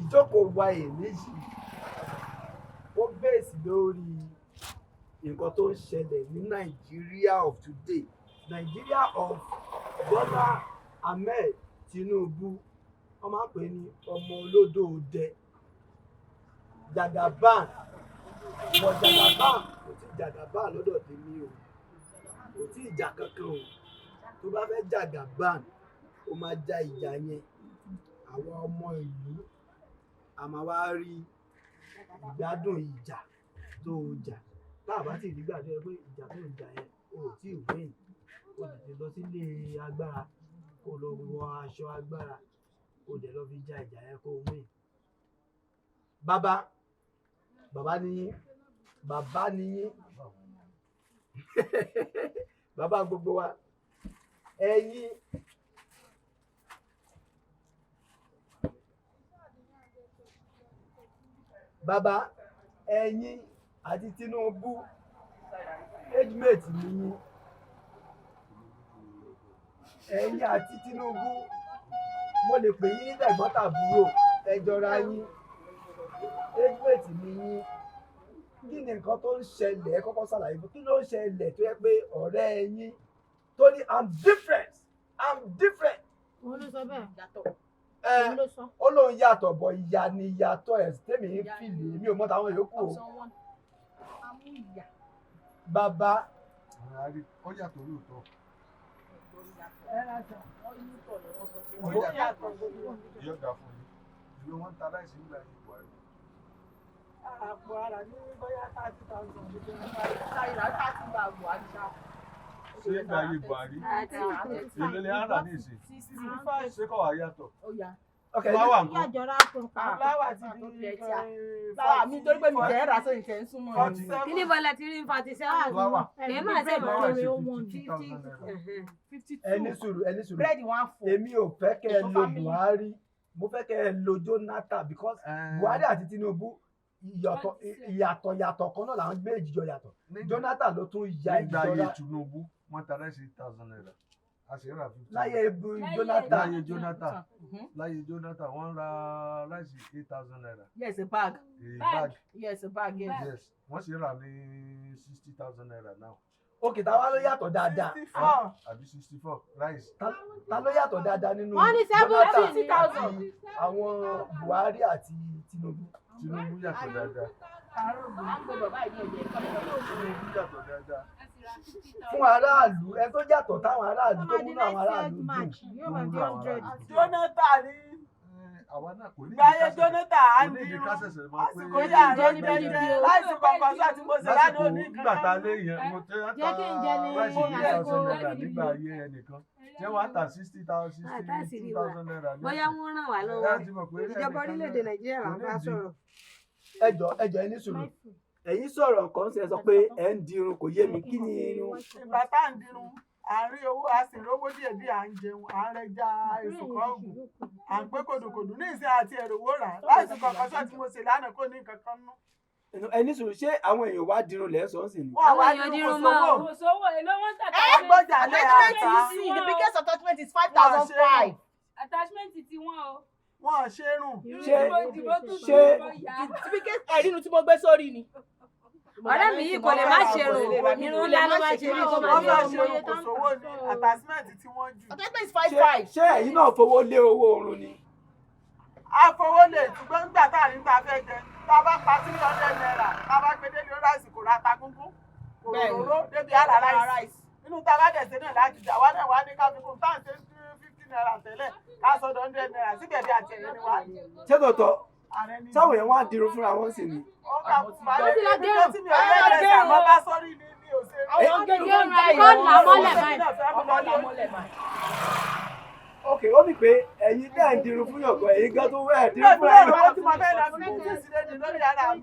ìjókòó wa èmi yìí ó bẹ́ẹ̀sì lórí nǹkan tó ń ṣẹlẹ̀ ní Nigeria of today, Nigeria of Bola Ahmed Tinubu. Wọ́n máa ń pè ní ọmọ olódò òde Jagaban. Wọ́n Jagaban kò tí Jagaban lọ́dọ̀ tèmi o, kò tí ìjà kankan o. Tó bá fẹ́ Jagaban ó máa ja ìjà yẹn, àwọn ọmọ ìlú a máa wá rí ìgbádùn ìjà tó jà. Tá a bá sì rí gbàdúrà pé ìjà tó jà yẹn o ò tí ì win, o tètè lọ sílé agbára kó lọ wọ aṣọ agbára kó dẹ̀ lọ fi ja ìjà yẹn kó win. Bàbá níyín bàbá gbogbo wa, ẹ̀yin bàbá ẹ̀yin àti Tinubu age mate nìyí. Ẹ̀yin àti Tinubu mo lè pè yín ní tẹ̀gbọ́n-tàbúrò, ẹ jọra yín, age mate nìyí. Kí ni nǹkan tó ń ṣẹlẹ̀? Ẹ kọ́kọ́ ṣàlàyé fún kí ló ń ṣẹlẹ̀ tó yẹ pé ọ̀rẹ́ yín tó ní I'm different. Wọ́n ló sọ bẹ́ẹ̀. Ó lóun yàtọ̀ bọ̀ ìyá ni ìyàtọ̀ ẹ̀ tèmi ń fìlè mi ò mọ táwọn yòókù o. Bàbá ó yàtọ̀ lóòótọ́. Yóò dà fún yín. Ìlú wọn ta láìsí nígbà yìí Buhari. Àpò ara ní bóyá 30,000 ní náírà 30 gba Buhari ṣá. Ṣé ìgbà yìí Buhari? Èlò ni ara ní ìsìn. 65. Ṣé kò wá yàtọ̀? Ó yá. Fúláwà nǹkan. Yàjọra tó ń pa. Fúláwà ti di fúláwà mi torí pé mi jẹ́ ẹ̀rà sóyìn tẹ̀ ń súnmọ́ Forty. ẹ̀. Kí ni bọ́lá ti rí 47? Fúláwà. Kì í máa ṣe Fúláwà mọ́. ṣe ó wọ́n 50,000 naira. 52. ẹni sùúrù Búrẹ́dì 1 4. èmi ò fẹ́ kẹ́ ẹ lo Buhari, mo fẹ́ kẹ́ ẹ lo Jonathan because Buhari àti Tinubu ìyàtọ̀ kan náà làwọn gbé ìjìjọ yàtọ̀. Jonathan ló tún ya Nígbà ayé ìjọra Tinubu, wọ́n ta láìsí 8,000 naira. A sì rà 50. láyé Jonathan. Láyé Jonathan, wọ́n ra láìsí 8,000 naira. Yes, a bag. A bag. Yes, a bag. Yes. Yes. Wọ́n sì rà ní 60,000 naira now. Òkè táwa ló yàtọ̀ dáadáa. 64. Àbí 64 rice. Ta ló yàtọ̀ dáadáa nínú Wọ́n ní Jonathan 70,000. àti àwọn Buhari àti Tinubu? Tinubu yàtọ̀ dáadáa. Tinubu yàtọ̀ dáadáa. Fún aráàlú ẹ tó yàtọ̀ táwọn aráàlú tó múnú àwọn aráàlú dùn. Yóò máa di 100. Jonathan ní Àwa náà kò ní gbáyé Jonathan á ní ìdí irun. kásẹ̀sẹ̀ máa pé Àsìkò yà rẹ̀ ní bẹ́ẹ̀ láìsí kankan sí àti mo sì rá ní lásìkò òní nígbà tá a lé yẹn mo tẹ́ Jẹ́ kí n jẹ ní rice àsìkò 8,000 naira nígbà ayé ẹnìkan. Ṣé wàá ta 60,000 naira ní Bóyá wọ́n ràn wá lọ́wọ́. Ìjọba orílẹ̀-èdè Nàìjíríà là ń bá sọ̀rọ̀. Ẹjọ́ ẹni sùúrù. Ẹ̀yin sọ̀rọ̀ nǹkan ṣe sọ pé ẹ ń dirun kò yé mi kí ni irun. ìgbà tá à ń dirun à ń rí owó a sì rówó díẹ̀ díẹ̀ à ń jẹun à ń rẹja èso kọ́ọ̀gùn à ń gbé kòdòkòdò ní ìsìn àti ẹ̀rọ̀wó rà láìsí kankan sọ tí mo ṣe lánàá kó ní nǹkan kan nú. Ẹni sùúrù ṣé àwọn èèyàn wá dirun lẹ́sọ̀ọ́ sí ni? Wọ́n wá Àwọn èèyàn dirun mọ́ o. kò Òṣòwò èlò wọn tàkà ẹ gbọ́jà lẹ́ àtà The biggest attachment is Wọ́n 5,500. attachment ti wọ́n o. wọ́n ṣe é rùn. The biggest ẹ̀rínú tí mo gbé sórí ni. Ọ̀rẹ́ mi yìí kò lè má ṣe rò. Irun ńlá ló máa ṣe ní kó máa wọ́n ṣe fẹ́ ọmọ ṣe iye rùn tó kò ń sówó ní attachment tí wọ́n jù. Attachment is 5,500. Ṣé ẹ̀yin náà fowó lé owó oorun ni? Àfọwọ́ lè ṣùgbọ́n nígbà tá à ní ta fẹ́ jẹ tá a bá pa 300 naira tá a bá gbé délé ráìsì kò ra ta gúngún kò róró débi àrà ráìsì nínú tá a bá dẹ̀ ṣe náà láti jà wá náà wá ní ká fi kún tá à ń ṣe 50 naira tẹ́lẹ̀ ká sọ 100 naira síbẹ̀ bí àti ẹ̀yẹ ni wá ní. Ṣé tòótọ́ Ààrẹ ní táwọn èèyàn wá dirun fúnra wọn sì ni? ó kà máa lé ní tí mi ò lè rẹ̀ àmọ́ bá sọ́rí ní mi ò ṣe rí. Àwọn gẹ́gẹ́ Yóò ń ra bá ìwọ̀n ìwọ̀n mọ́lẹ̀ báyìí. Ok, ó ní pé ẹ̀yin tẹ́ ń dirun fún yọ̀gọ̀ ẹ̀yin gan tó wẹ̀ dirun Ilé fúnra ìwé yín. owó tí mo fẹ́ lọ fi kú sí lẹ́nu lórí ara mi.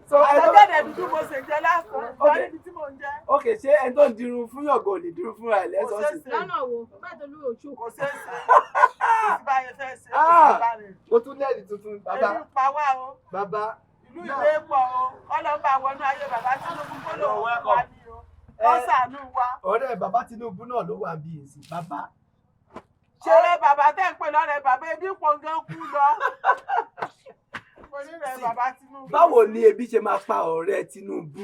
So ẹ tó Àtẹ̀jáde dúdú mo ṣe jẹ lásán wá níbi tí mò ń jẹ. ok ṣé ẹni tó ń dirun fún yọ̀gọ̀ ò lè dirun fúnra ẹ̀ Kò lẹ́sọ̀ọ́ ṣeé sí? ṣe. lọ́nà wo? Bá tó lú òṣù. Kò ṣeé ṣe. Kò sí báyẹn fẹ́ ṣe. Kò sí báyẹn. Mo tún lẹ́ẹ̀dì tuntun bàbá Ebi ń pa wá o. bàbá Ìlú ìwé pọ̀ o. Ọlọ́ba wọnú ayé bàbá Tinubu kó lòun wá ní o. Wọ́n ṣàánú wa. ọ̀rẹ́ bàbá Tinubu náà ló wà bí èsì bàbá. Ṣeré bàbá tẹ́ ń pè lọ́rẹ̀ bàbá ebi pọ̀ gan kú lọ. bàbá Tinubu. Báwo ni ebi ṣe máa pa ọ̀rẹ́ Tinubu?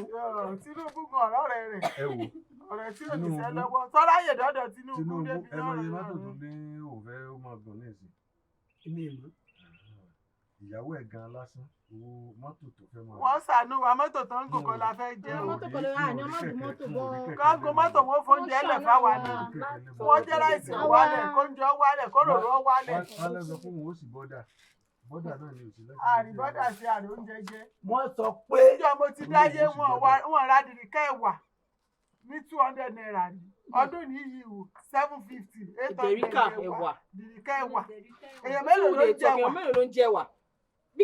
Tinubu gan ọ̀rẹ́ rẹ̀. Ẹ wò. Ọ̀rẹ́ tí ò ní sẹ́ lọ́wọ́. Tọ́lá yè dọ́dọ̀ Tinubu débi ẹ mọ iye mọ́tò tó ní òfẹ́ ó máa gùn ní ìsìn. Èmi ìmọ̀. Ìyàwó ẹ̀ gan lásán owó mọ́tò tó fẹ́ máa. Wọ́n ṣàánú wa mọ́tò tó ń gùn kan la fẹ́ jẹ́ o. Mọ́tò kan lè rà ní ọmọdé mọ́tò bọ́. Káńgò mọ́tò wọn fóúnjẹ ẹlẹ̀ fáwa ni. Wọ́n jẹ́ láìsí wálẹ̀, kóúnjẹ wálẹ̀, kóròrò wálẹ̀. Wọ́n lẹ́sọ fún wọn ó sì bọ́dà. Bọ́dà náà ni òsì lẹ́sìn. Àrí bọ́dà sí àrí oúnjẹ jẹ. Wọ́n sọ pé. Ìjọ mo ti dáyé wọn ra dìríkẹ́ ẹ̀wà ní 200 naira ni. Ọdún ní yìí wò 750, 800 ẹ̀wà. Dìríkẹ́ ẹ̀wà. Èèyàn mélòó ló ń jẹ wà? Èèyàn mélòó ló ń jẹ wà? Bí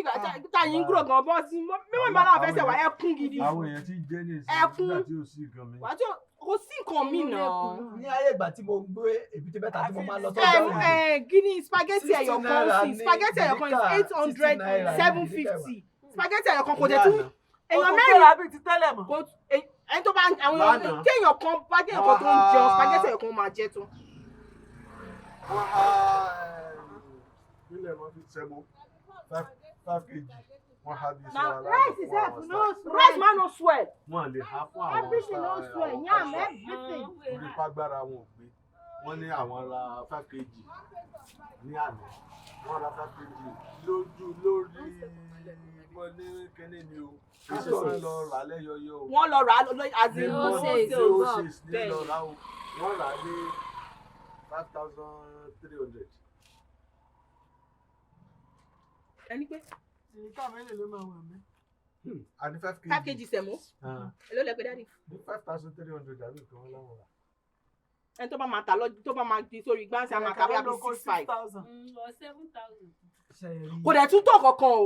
ta yín gúrò gan bọ́ sí mímọ́ ìbára àfẹsẹ̀ wà ẹkún gidi. Àwọn èèyàn ti jẹ́ ní ìsìn nígbà tí ò sí nǹkan mi. Wà á tí kò sí nǹkan mi náà. Ní ayé ìgbà tí mo gbé èbúté mẹ́ta tí mo máa lọ sọ́jà òun. Gíní spaghetti ẹ̀yọ̀ kan sí spaghetti ẹ̀yọ̀ kan is 800 750 spaghetti ẹ̀yọ̀ kan kò jẹ́ tún èèyàn mẹ́rin ẹni tó bá àwọn èèyàn kéèyàn kan bá kéèyàn kan tó ń jẹun spaghetti ẹ̀yọ̀ kan máa jẹ tún. Wọ́n á nílẹ̀ wọn fi sẹ́mo 5 kg. Wọ́n á bí sọ aláwọ̀ Rice man no swell. Wọ́n lè há fún àwọn Everything no swell. Yam everything. Orí pàgbára wọn ò gbé. Wọ́n ní àwọn ra 5 kg ní àná. Wọ́n ra 5 kg lórí wọ́n ní kíní ni o. Iṣẹ́ wọn lọ rà lẹ́yọyọ o. Wọ́n lọ rà á àti ní lọ rà o. Wọ́n rà á ní 5,300. ẹni pé Ìyíká mélòó ló máa wà mí? Àní 5 kg. 5 kg sẹ̀mó. Èló lẹ pé dáàdì? 5,300 àbí nǹkan wọn láwọn rà. Ẹni tó bá máa tà lọ́jọ́ tó bá máa di sórí gbáǹsì àmà tàbí àbí 6,500. 7,000. Kò dẹ̀ tún tọ̀ kankan o.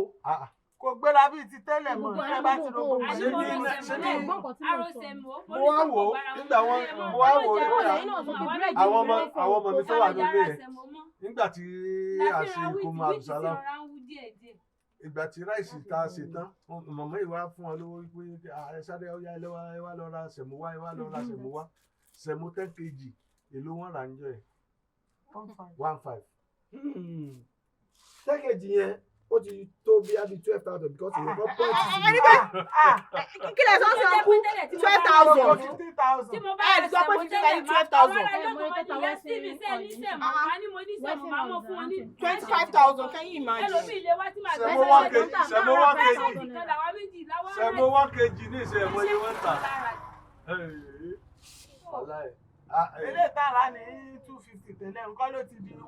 Kò gbéra bíi ti tẹ́lẹ̀ mọ́ ẹ bá ti ro gbogbo Ṣé ní Arosẹ̀mó. mo wá wò ó nígbà mo wá wò ó àwọn ọmọ mi tó wà nílé rẹ̀ nígbà tí a ṣe ìkómọ Abdulsalam ìgbà tí ráìsì tá a ṣe tán mọ̀mọ́ ìwà fún ọ lówó pé ẹ sáré ọyá ẹ wá lọ ra sẹ̀mó wá ẹ wá lọ ra sẹ̀mó wá sẹ̀mó 10 kg èló wọn rà ń jọ ẹ̀ 1,500. 10 kg yẹn ó ti tó bí abi 12,000 because èèyàn kan pọ̀ jù. Ẹni pé kí lè sọ́sọ́ kú 12,000. 50,000. Tí mo bá Ẹ sọ pé 12,000. 25,000 can you imagine? Sẹ̀mó 1 kg ní ìṣe ẹ̀mọ́ ni wọ́n tà. Ilé ìtara ní 250 tẹ́lẹ̀ nǹkan ló ti di 1,000.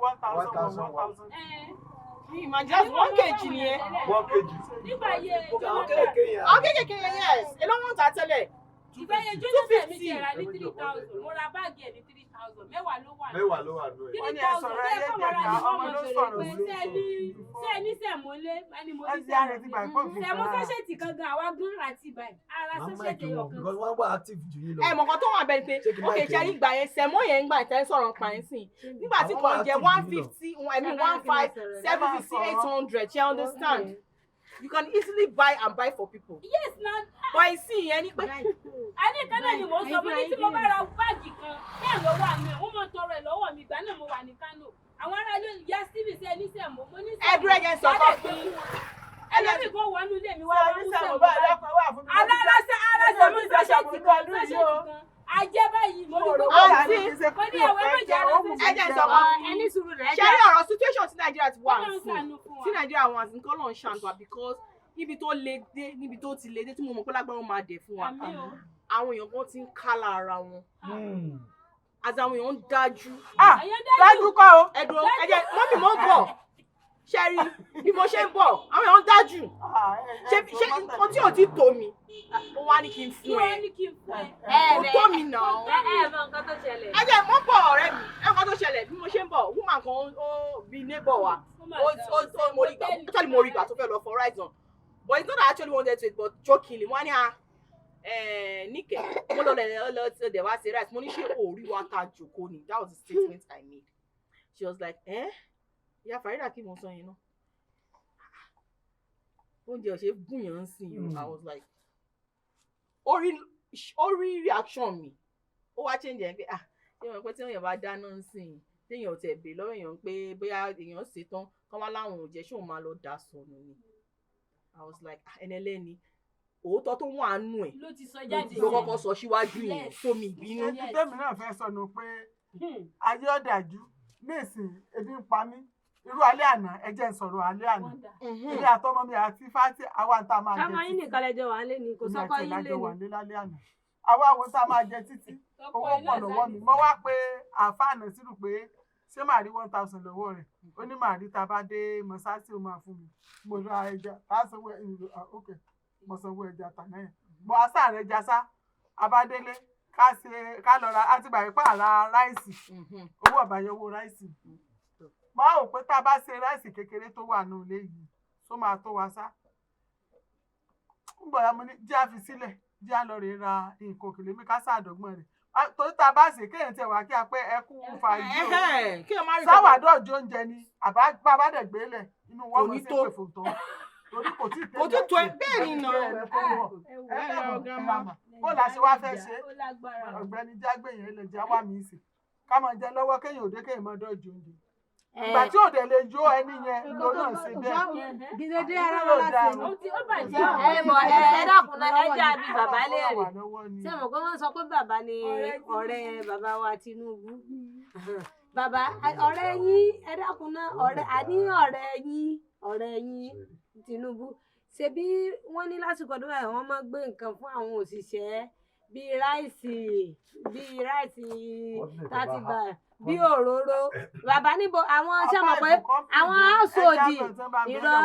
Imagine just 1 kg nìyẹn. 1 kg. Nígbà yẹ Àwọn kéékèèké yẹn. Àwọn kéékèèké yẹn yes. Èló wọ́n tà tẹ́lẹ̀. ìgbà yẹn jójúfẹ́ mi ti rà ní 3,000 mo ra báàgì ẹ̀ ní 3,000 mẹ́wàá ló wà. Mẹ́wàá ló wà nù ẹ̀. 3,000 bẹ́ẹ̀ kọ́ mọ́ra ní ọmọ ìṣòro pé sẹ́ni sẹ̀mọ́lé ẹni mo ní sẹ̀mọ́ sẹ́ṣẹ̀tì kan gan àwa gún àti ìbàdàn ara sẹ́ṣẹ̀tì ẹ̀yọ̀ kan. Because wọ́n wá active jù yín lọ. Ẹ mọ̀ kan tó wà bẹ́ẹ̀ pé ok ṣe rí ìgbà yẹn sẹ̀mọ́ yẹn ń gbà tẹ́ sọ̀rọ̀ pa ẹ̀ sìn nígbà tí kò jẹ́ 150 15 750 800 you understand. You can easily buy and buy for people. Yes na. But you see ẹni pé. A ní kan náà ni mo sọ fún mi tí mo bá ra báàgì kan bẹ́ẹ̀ ló wà mí wọ́n mọ̀ tọrọ ẹ̀ lọ́wọ́ mi ìgbà náà mo wà ní Kano. Àwọn ará ilé ìyá Steve ṣe ní sẹ̀mọ́ mo ní sẹ̀mọ́. Ẹdúrẹ́ yẹn sọ fún mi. Ẹlẹ́bí kan wọnú ilé mi wá wá mú sẹ̀mọ́ bá báyìí. Alárásẹ́ mi sẹ́ṣẹ̀tì kan ajẹ́ báyìí mo ní gbogbo Àǹtí mo ní ẹ̀wẹ́ méjì ara ẹ̀jẹ̀ sọ fún mi. Ẹni sùúrù rẹ̀ ṣe rí ọ̀rọ̀ situation tí Nàìjíríà ti wà sí tí Nàìjíríà wà sí nǹkan lọ́n ṣàǹtà because níbi tó le dé níbi tó ti le dé tí mo mọ̀ pé lágbára wọn máa dẹ̀ fún wa àwọn èèyàn kan ti ń kálá ara wọn àti àwọn èèyàn ń dájú. Dájú kọ́ o. Ẹ̀dùn ẹ̀jẹ̀ mọ́mì mọ́ bọ̀ ṣẹ́rí bí mo ṣe ń bọ̀ àwọn èèyàn ń dájú ṣé nǹkan tí ò ti tó mi ó wá ní kí n fún ẹ kò tó mi nà ó. Mọ nǹkan tó ṣẹlẹ̀. Ẹ̀jẹ̀ mọ́ bọ̀ ọ̀rẹ́ mi nǹkan tó ṣẹlẹ̀ bí mo ṣe ń bọ̀ woman kan ó bí neighbor wa ó mo rí gbà tó fẹ́ lọ for horizon. But it's not that I actually wanted to, but jokingly, one Nike, mo lọ lẹ wá say rice. Mo ní ṣé orí wa ta jòkó ni. That was the statement I made. She was like, Ìyá Farida kí mo sọ yẹn náà. Oúnjẹ ò ṣe gúnyàn ń sìn yìí. I was like, orí reaction mi. Ó wá change ẹ̀ pé ṣé wọn pé tí èèyàn bá dáná ń sìn téèyàn ò tẹ̀ bè lọ́wọ́ èèyàn pé bóyá èèyàn ṣe tán kọ́ wá láwọn ò jẹ́ ṣé òun máa lọ dà sọnù ni. I was like ẹnẹlẹ́ni òótọ́ tó wà nù ẹ̀ ló ti sọ jáde ló kọ́kọ́ sọ síwájú yẹn sómi ìbínú. èyí tẹ́mi náà fẹ́ sọ nù pé ayé ọ̀dàjú nísìnyí ebi ń pa mí irú alẹ́ àná ẹ jẹ́ n sọ̀rọ̀ alẹ́ àná ilé àtọmọ mi àti fati àwa ń tá máa jẹ títí. káwọn yín nìkan lẹjọ wà lé ní kò sọkọ yín lé ní lálẹ́ àná àwa àwọn tá máa jẹ títí owó pọ̀ lọ́wọ́ mi mo wá pé àfáànà sírù pé ṣé màá rí 1000 lọ́wọ́ rẹ̀ ó ní màá rí tá a bá dé mọ́sáàsì ó máa fún mi mo ra ẹja tá a sanwó ok mo sanwó ẹja tàná yẹn mo á sáà rẹ ẹja sá abádélé ká lọ ra àti gbàgbé pààrà ráìsì owó ọ̀bàyẹ owó ráìsì máa ò pé tá a bá ṣe ráìsì kékeré tó wà ní ilé yìí tó máa tó wa sá ń bọ̀ ya mo ní jẹ́ àfi sílẹ̀ jẹ́ àlọ́ rẹ̀ ra nǹkan òkèlè mi ká sáàdọ́gbọ̀n rẹ̀ torí tá a bá ṣe kéèyàn tiẹ̀ wá kí a pé ẹ kú fàájì o sáwàdọ̀ ọjọ́ oúnjẹ ni bàbá dẹ̀ gbé lẹ̀ inú wọn mọ̀ sí pé fòtọ́ torí kò tí tó bẹ́ẹ̀ ni nà bó la ṣe wá fẹ́ ṣe ọ̀gbẹ́ni jágbé yẹn lè jẹ́ wá mi sí ká máa jẹ lọ́wọ́ kéèyàn òde kéèyàn mọ́ dọ́jú oúnjẹ ìgbà tí òde lè jó ẹni yẹn ló náà ṣe bẹ́ẹ̀ gidede ara wọn láti ó bàjẹ́ ẹ dákun náà ẹ jẹ́ àbí bàbá léèrè ṣé mo kọ́ wọ́n sọ pé bàbá ni ọ̀rẹ́ bàbá wa Tinubu bàbá ọ̀rẹ́ yín ẹ dákun náà àní ọ̀rẹ́ yín Tinubu ṣebí wọ́n ní lásìkò ọdún báyìí wọ́n máa gbé nǹkan fún àwọn òṣìṣẹ́ bíi ráìsì 30 baht bí òróró bàbá níbo àwọn ṣe mọ̀ pé àwọn aṣòdì irọ́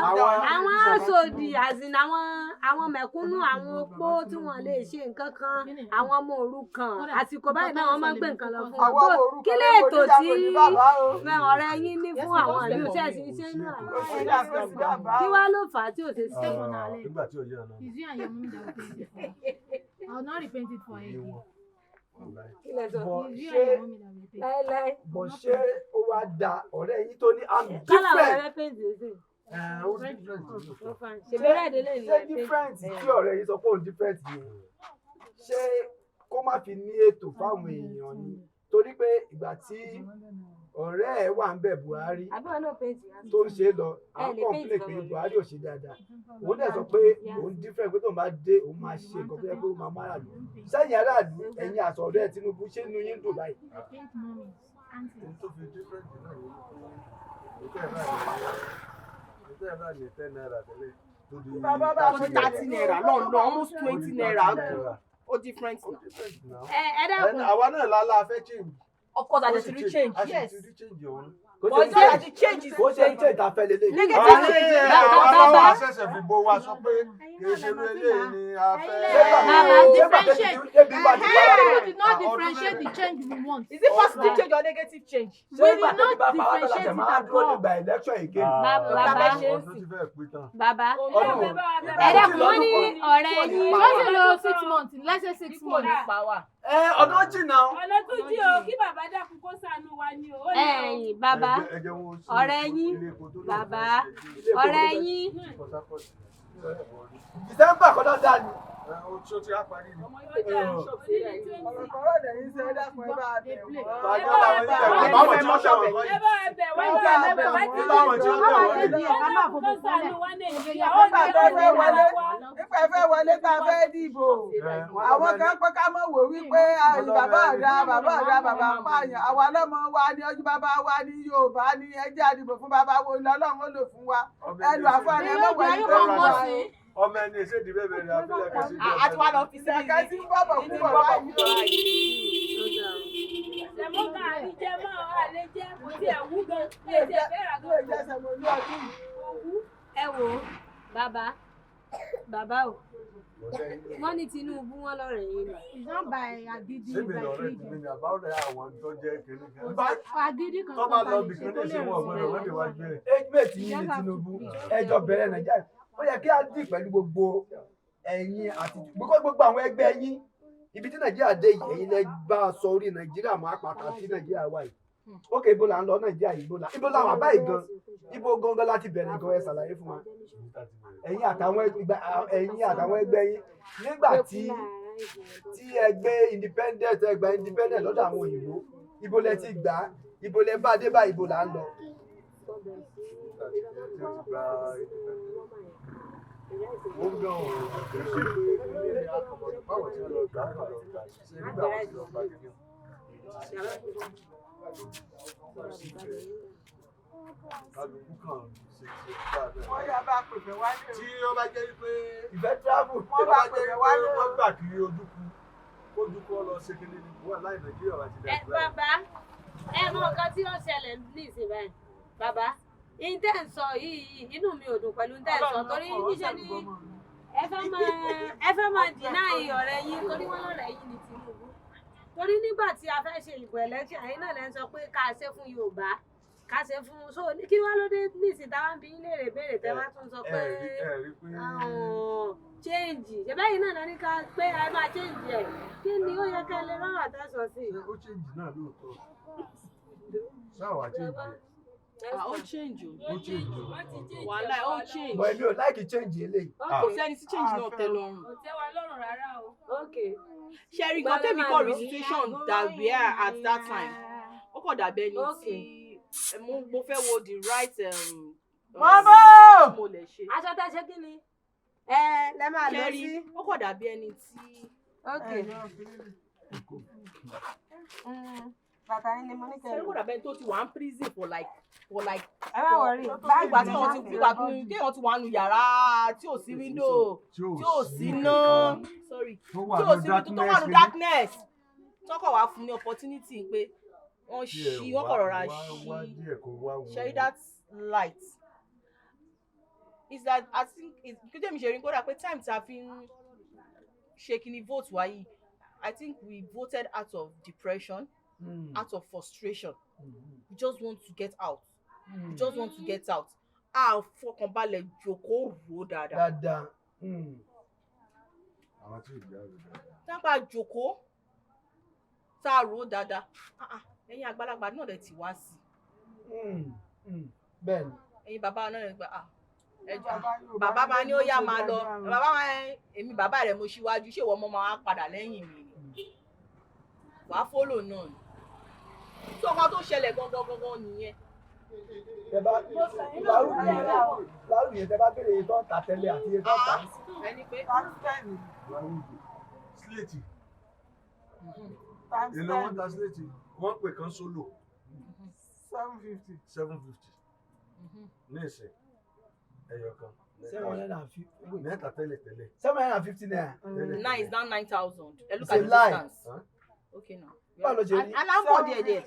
àwọn aṣòdì àzìn àwọn mẹ̀kúnnù àwọn opó tí wọ́n lè ṣe nǹkan kan àwọn ọmọ òrukàn àsìkò báyìí náà wọ́n máa ń gbé nǹkan lọ fún wọn kí lè ètò tí ọ̀rẹ́ yín ní fún àwọn ìlú ṣẹ́ẹ̀sì iṣẹ́ náà kí wá ló fà á tí ò ṣe sí ọ̀nà alẹ́. I will not repent it for you. bọ̀ ṣé ó wá da ọ̀rẹ́ yín tó ní àmì ṣé different tí ọ̀rẹ́ yín sọ pé òun different ni ṣé kó má fi ní ètò fáwọn èèyàn ni torí pé ìgbà tí ọ̀rẹ́ ẹ̀ wà ń bẹ̀ Buhari tó ń ṣe lọ àwọn complain pé Buhari ò ṣe dáadáa òun dẹ̀ sọ pé òun different pé tóun bá dé òun máa ṣe nǹkan tó yẹ pé òun máa máa ràlú sẹ́yìn aráàlú ẹ̀yìn àtọ̀ ọ̀rẹ́ Tinubu ṣé inú yín dùn báyìí. ohun tó fi different náà ni ìtẹ́ ẹ̀ bá ní 10 naira tẹ́lẹ̀ tó di 30 naira lọ́nà almost 20 naira ó different now. ẹ dákun àwa náà lálá fẹ́ change. Of course, I just change. Yes. But it's not the changes. Kò ṣe change ta fẹ́ lélẹ̀. Negative change. Bàbá àṣẹ̀ṣẹ̀ fi bo wa sọ pé kì í ṣe eléyìí ni a fẹ́. Differentiate. We did not differentiate the change we want. Is it positive change or negative change? We did not differentiate it at all. Bàbá ẹ dákun wọ́n ní ọ̀rẹ́ yín wọ́n sì lo 6 months let's say 6 months. Ọ̀nà jìnnà. ọ̀nà tó jí o kí bàbá dákun kó ṣàánú wa ni o. ẹ̀yin bàbá ọ̀rẹ́ yín bàbá ọ̀rẹ́ yín. December kọ́dọ̀ dá ni. Oṣù tí a parí ni. ọ̀rọ̀ dẹ̀ yín ṣe é dákun ẹ bá a bẹ̀ wọ́n. Báwo tí wọ́n ṣàwọn báyìí? ẹ bá ẹ bẹ̀ wọ́n bá ẹ bẹ̀ wọ́n tí Báwo tí wọ́n bẹ̀ wọ́n? kó ṣàánú wa Nàìjíríà ó nígbà tó fẹ́ wọlé nípa ẹ fẹ́ wọlé tá a fẹ́ dìbò àwọn kan pé ká mọ̀ wò wípé bàbá ọ̀dà bàbá pààyàn àwa lọ́mọ wa ní ojú bàbá wa ní Yorùbá ní ẹjẹ́ àdìbò fún bàbá wo lọ́lọ́run ó lò fún wa ẹlù àfọ̀nì ẹ mọ̀ wọlé tó ń wá ọmọ ẹni èsè ìdìbò bẹ̀rẹ̀ àbílẹ̀ kẹsì ìjọba. Àti wà lọ fi sí ẹ̀kẹ́ tí ń bọ̀bọ̀ púpọ̀ báyìí. Sẹ̀mọ́kà àríjẹ́ máa àlejẹ́ kò tí ẹ̀ wú gan ní èdè ẹ̀fẹ́ra tó Ilé ìjẹsẹ̀ mo ní ọdún yìí. ẹ wò bàbá o wọ́n ní Tinubu wọn lọ́rẹ̀ yín lọ. It's not by agídí Sébè by lọ́rẹ́ greed. ti ní àbáwọ̀rẹ́ àwọn tó jẹ́ kìnní kan. Agídí kan Tó bá lọ bì kan ní ìṣẹ́wọ̀n ọ̀gbọ́n wọ́n lè wá gbé ẹ̀. Ejimeti yìí ni Tinubu ẹjọ́ bẹ̀rẹ̀ Nàìjíríà ó yẹ kí á dì pẹ̀lú gbogbo ẹ̀yin àti gbogbo àwọn ẹgbẹ́ yín ibi tí Nàìjíríà dé yìí ẹ̀yin lẹ bá a sọ orí Nàìjíríà máa pàtàkì Nàìjíríà wà yìí. Ókè ibo là ń lọ Nàìjíríà yìí ibo làwọn àbá yìí gan ibo gangan láti bẹ̀rẹ̀ gan ẹ ṣàlàyé fún wa. Ẹ̀yin àtàwọn ẹgbẹ́ yín nígbà tí ẹgbẹ́ independent lọ́dọ̀ àwọn òyìnbó ibo lẹ ti gbà ibo lẹ bá dé báyìí ibo là ń lọ. ó ń gan ọ̀rọ̀ kì í ṣe pé ilé ní àkànmọ́ báwọn tí wọ́n lọ gbà kàn lọ gbà ṣiṣẹ́ nígbà wọn ti lọ gbà gẹ́gẹ́ kálukú kan ṣe dáadáa. wọ́n yá bá pèpè wálé. tí ó bá jẹ́ pé ìfẹ́ travel. wọ́n bá pèpè wálé wọ́n gbà kí ojú kú ọ lọ ṣe kéde ní wọ́n láì Nàìjíríà wá ti dẹ̀. Bàbá mọ nǹkan tí ó ṣẹlẹ̀ nísìnyí báyìí bàbá ìtẹ́ ń sọ yìí inú mi ò dùn pẹ̀lú ìtẹ́ ń sọ torí níṣẹ́ ni ẹ fẹ́ máa dìnáì ọ̀rẹ́ yín torí wọ́n lọ́rẹ́ yín ní Tinubu torí nígbà tí a fẹ́ ṣe ìbò election ẹ̀yin náà lẹ́ ń sọ pé ká ṣe fún Yorùbá ká ṣe fún so kí wá ló dé nísìnyí táwọn bí ilé rè béèrè tẹ́ wá tún sọ pé change ṣẹbẹ́yìn náà ní ká pé ẹ máa change ẹ̀ kí ni ó yẹ ká lè rọrọ̀ àtàṣọ sí i. ó change náà lóòótọ́ sáwà change ẹ̀. Ó change o. Ó change o. Wàhálà ó change. Bọ̀ èmi ò láìkí change eléyìí. Kò sẹ́ni tí change náà tẹ́ lọ́rùn. Kò tẹ́ wa lọ́rùn rárá o. Ṣẹ́rí kan tẹ́mi kọ́ rí situation that we are at that time. Ó kọ̀ dàbí ẹni tí mo fẹ́ wo the right mo lè ṣe. Aṣọ tẹ́ ṣe kí ni? Lẹ máa lọ sí. Ó kọ̀ dàbí ẹni tí. Bàtà yín ni mo ní kẹrin. Ṣé kò dàbí ẹni tó ti wà ní prison for like. Ẹ má wọrí. Ìgbà tí wọ́n ti wà nù yàrá tí ò sí window tí ò sí iná sorry tí ò sí window tó wà nù darkness tọ́kọ̀ wá fún ní opportunity pé wọ́n ṣí wọ́n kọ̀ rọra ṣí ṣe that light is that I think kí tèmi ṣe rí kódà pé time tí a fi ń ṣe kíní vote wáyé I think we voted out of depression. Out of frustration. We just want to get out. We just want to get out. Fọkànbalẹ̀ jókòó rò dáadáa. Dáadáa. Àwọn tí ìgbà rẹ̀ dáadáa. Tábà jókòó tá a rò dáadáa. Ẹ̀yin àgbàlagbà náà lè ti wá sí. Bẹ́ẹ̀ni. Ẹ̀yin bàbá náà lè gbà bàbá máa ní ó yá máa lọ. Bàbá máa èmi bàbá rẹ̀ mo ṣíwájú ṣé ìwọ ọmọ máa padà lẹ́yìn mi ni. Wàá fólò náà ni. Tí ọmọ tó ṣẹlẹ̀ gangan nìyẹn. Láwùjọ yẹn tẹ bá béèrè iye tó ń ta tẹ́lẹ̀ àti iye tó ń ta sí. Ẹni pé. Síléètì. Èlò wọn ta síléètì. Wọ́n pè kan sólò. 750. Ní ìsìn ẹyọ kan. 750. Mẹ́ta tẹ́lẹ̀. 750 naira. 9 is now 9,000. Look at the distance. Okay now. Báwo ló ṣe rí? Aláǹbọ̀ díẹ̀.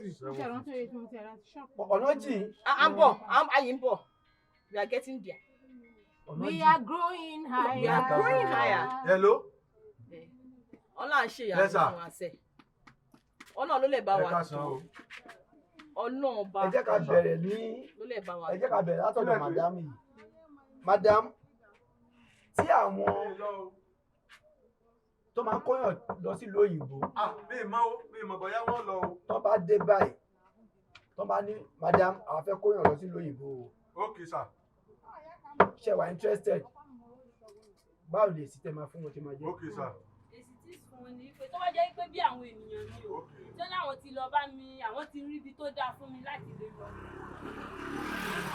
Ọ̀nà jìn. À ń bọ̀, àyè ń bọ̀. We are getting there. We are growing higher. We are growing higher. Hello. Ọlá ń ṣe ìyàwó fún àṣẹ. Ọlọ́run ló lè bá wa tó. Ọlọ́run bá. Ẹ jẹ́ ká bẹ̀rẹ̀ ní. Ló lè bá wa. Ẹ jẹ́ ká bẹ̀rẹ̀ látọ̀dọ̀ madam yìí. Madam, tí àwọn tó máa ń kóyàn lọ sí lóyìnbó. mi mọ̀ bóyá wọ́n lọ o. Tó bá dé báyìí, tó bá ní madam àwọn fẹ́ kóyàn lọ sí lóyìnbó o. Okay sir. Ṣé wà interested? Báwo lè sì tẹ́ máa fún wọn tí máa jẹ́? Okay sir. Èsì tí fún ni pé tó wá jẹ́ pé bí àwọn ènìyàn mi o tó láwọn ti lọ bá mi àwọn ti rí ibi tó dáa fún mi láti lè lọ.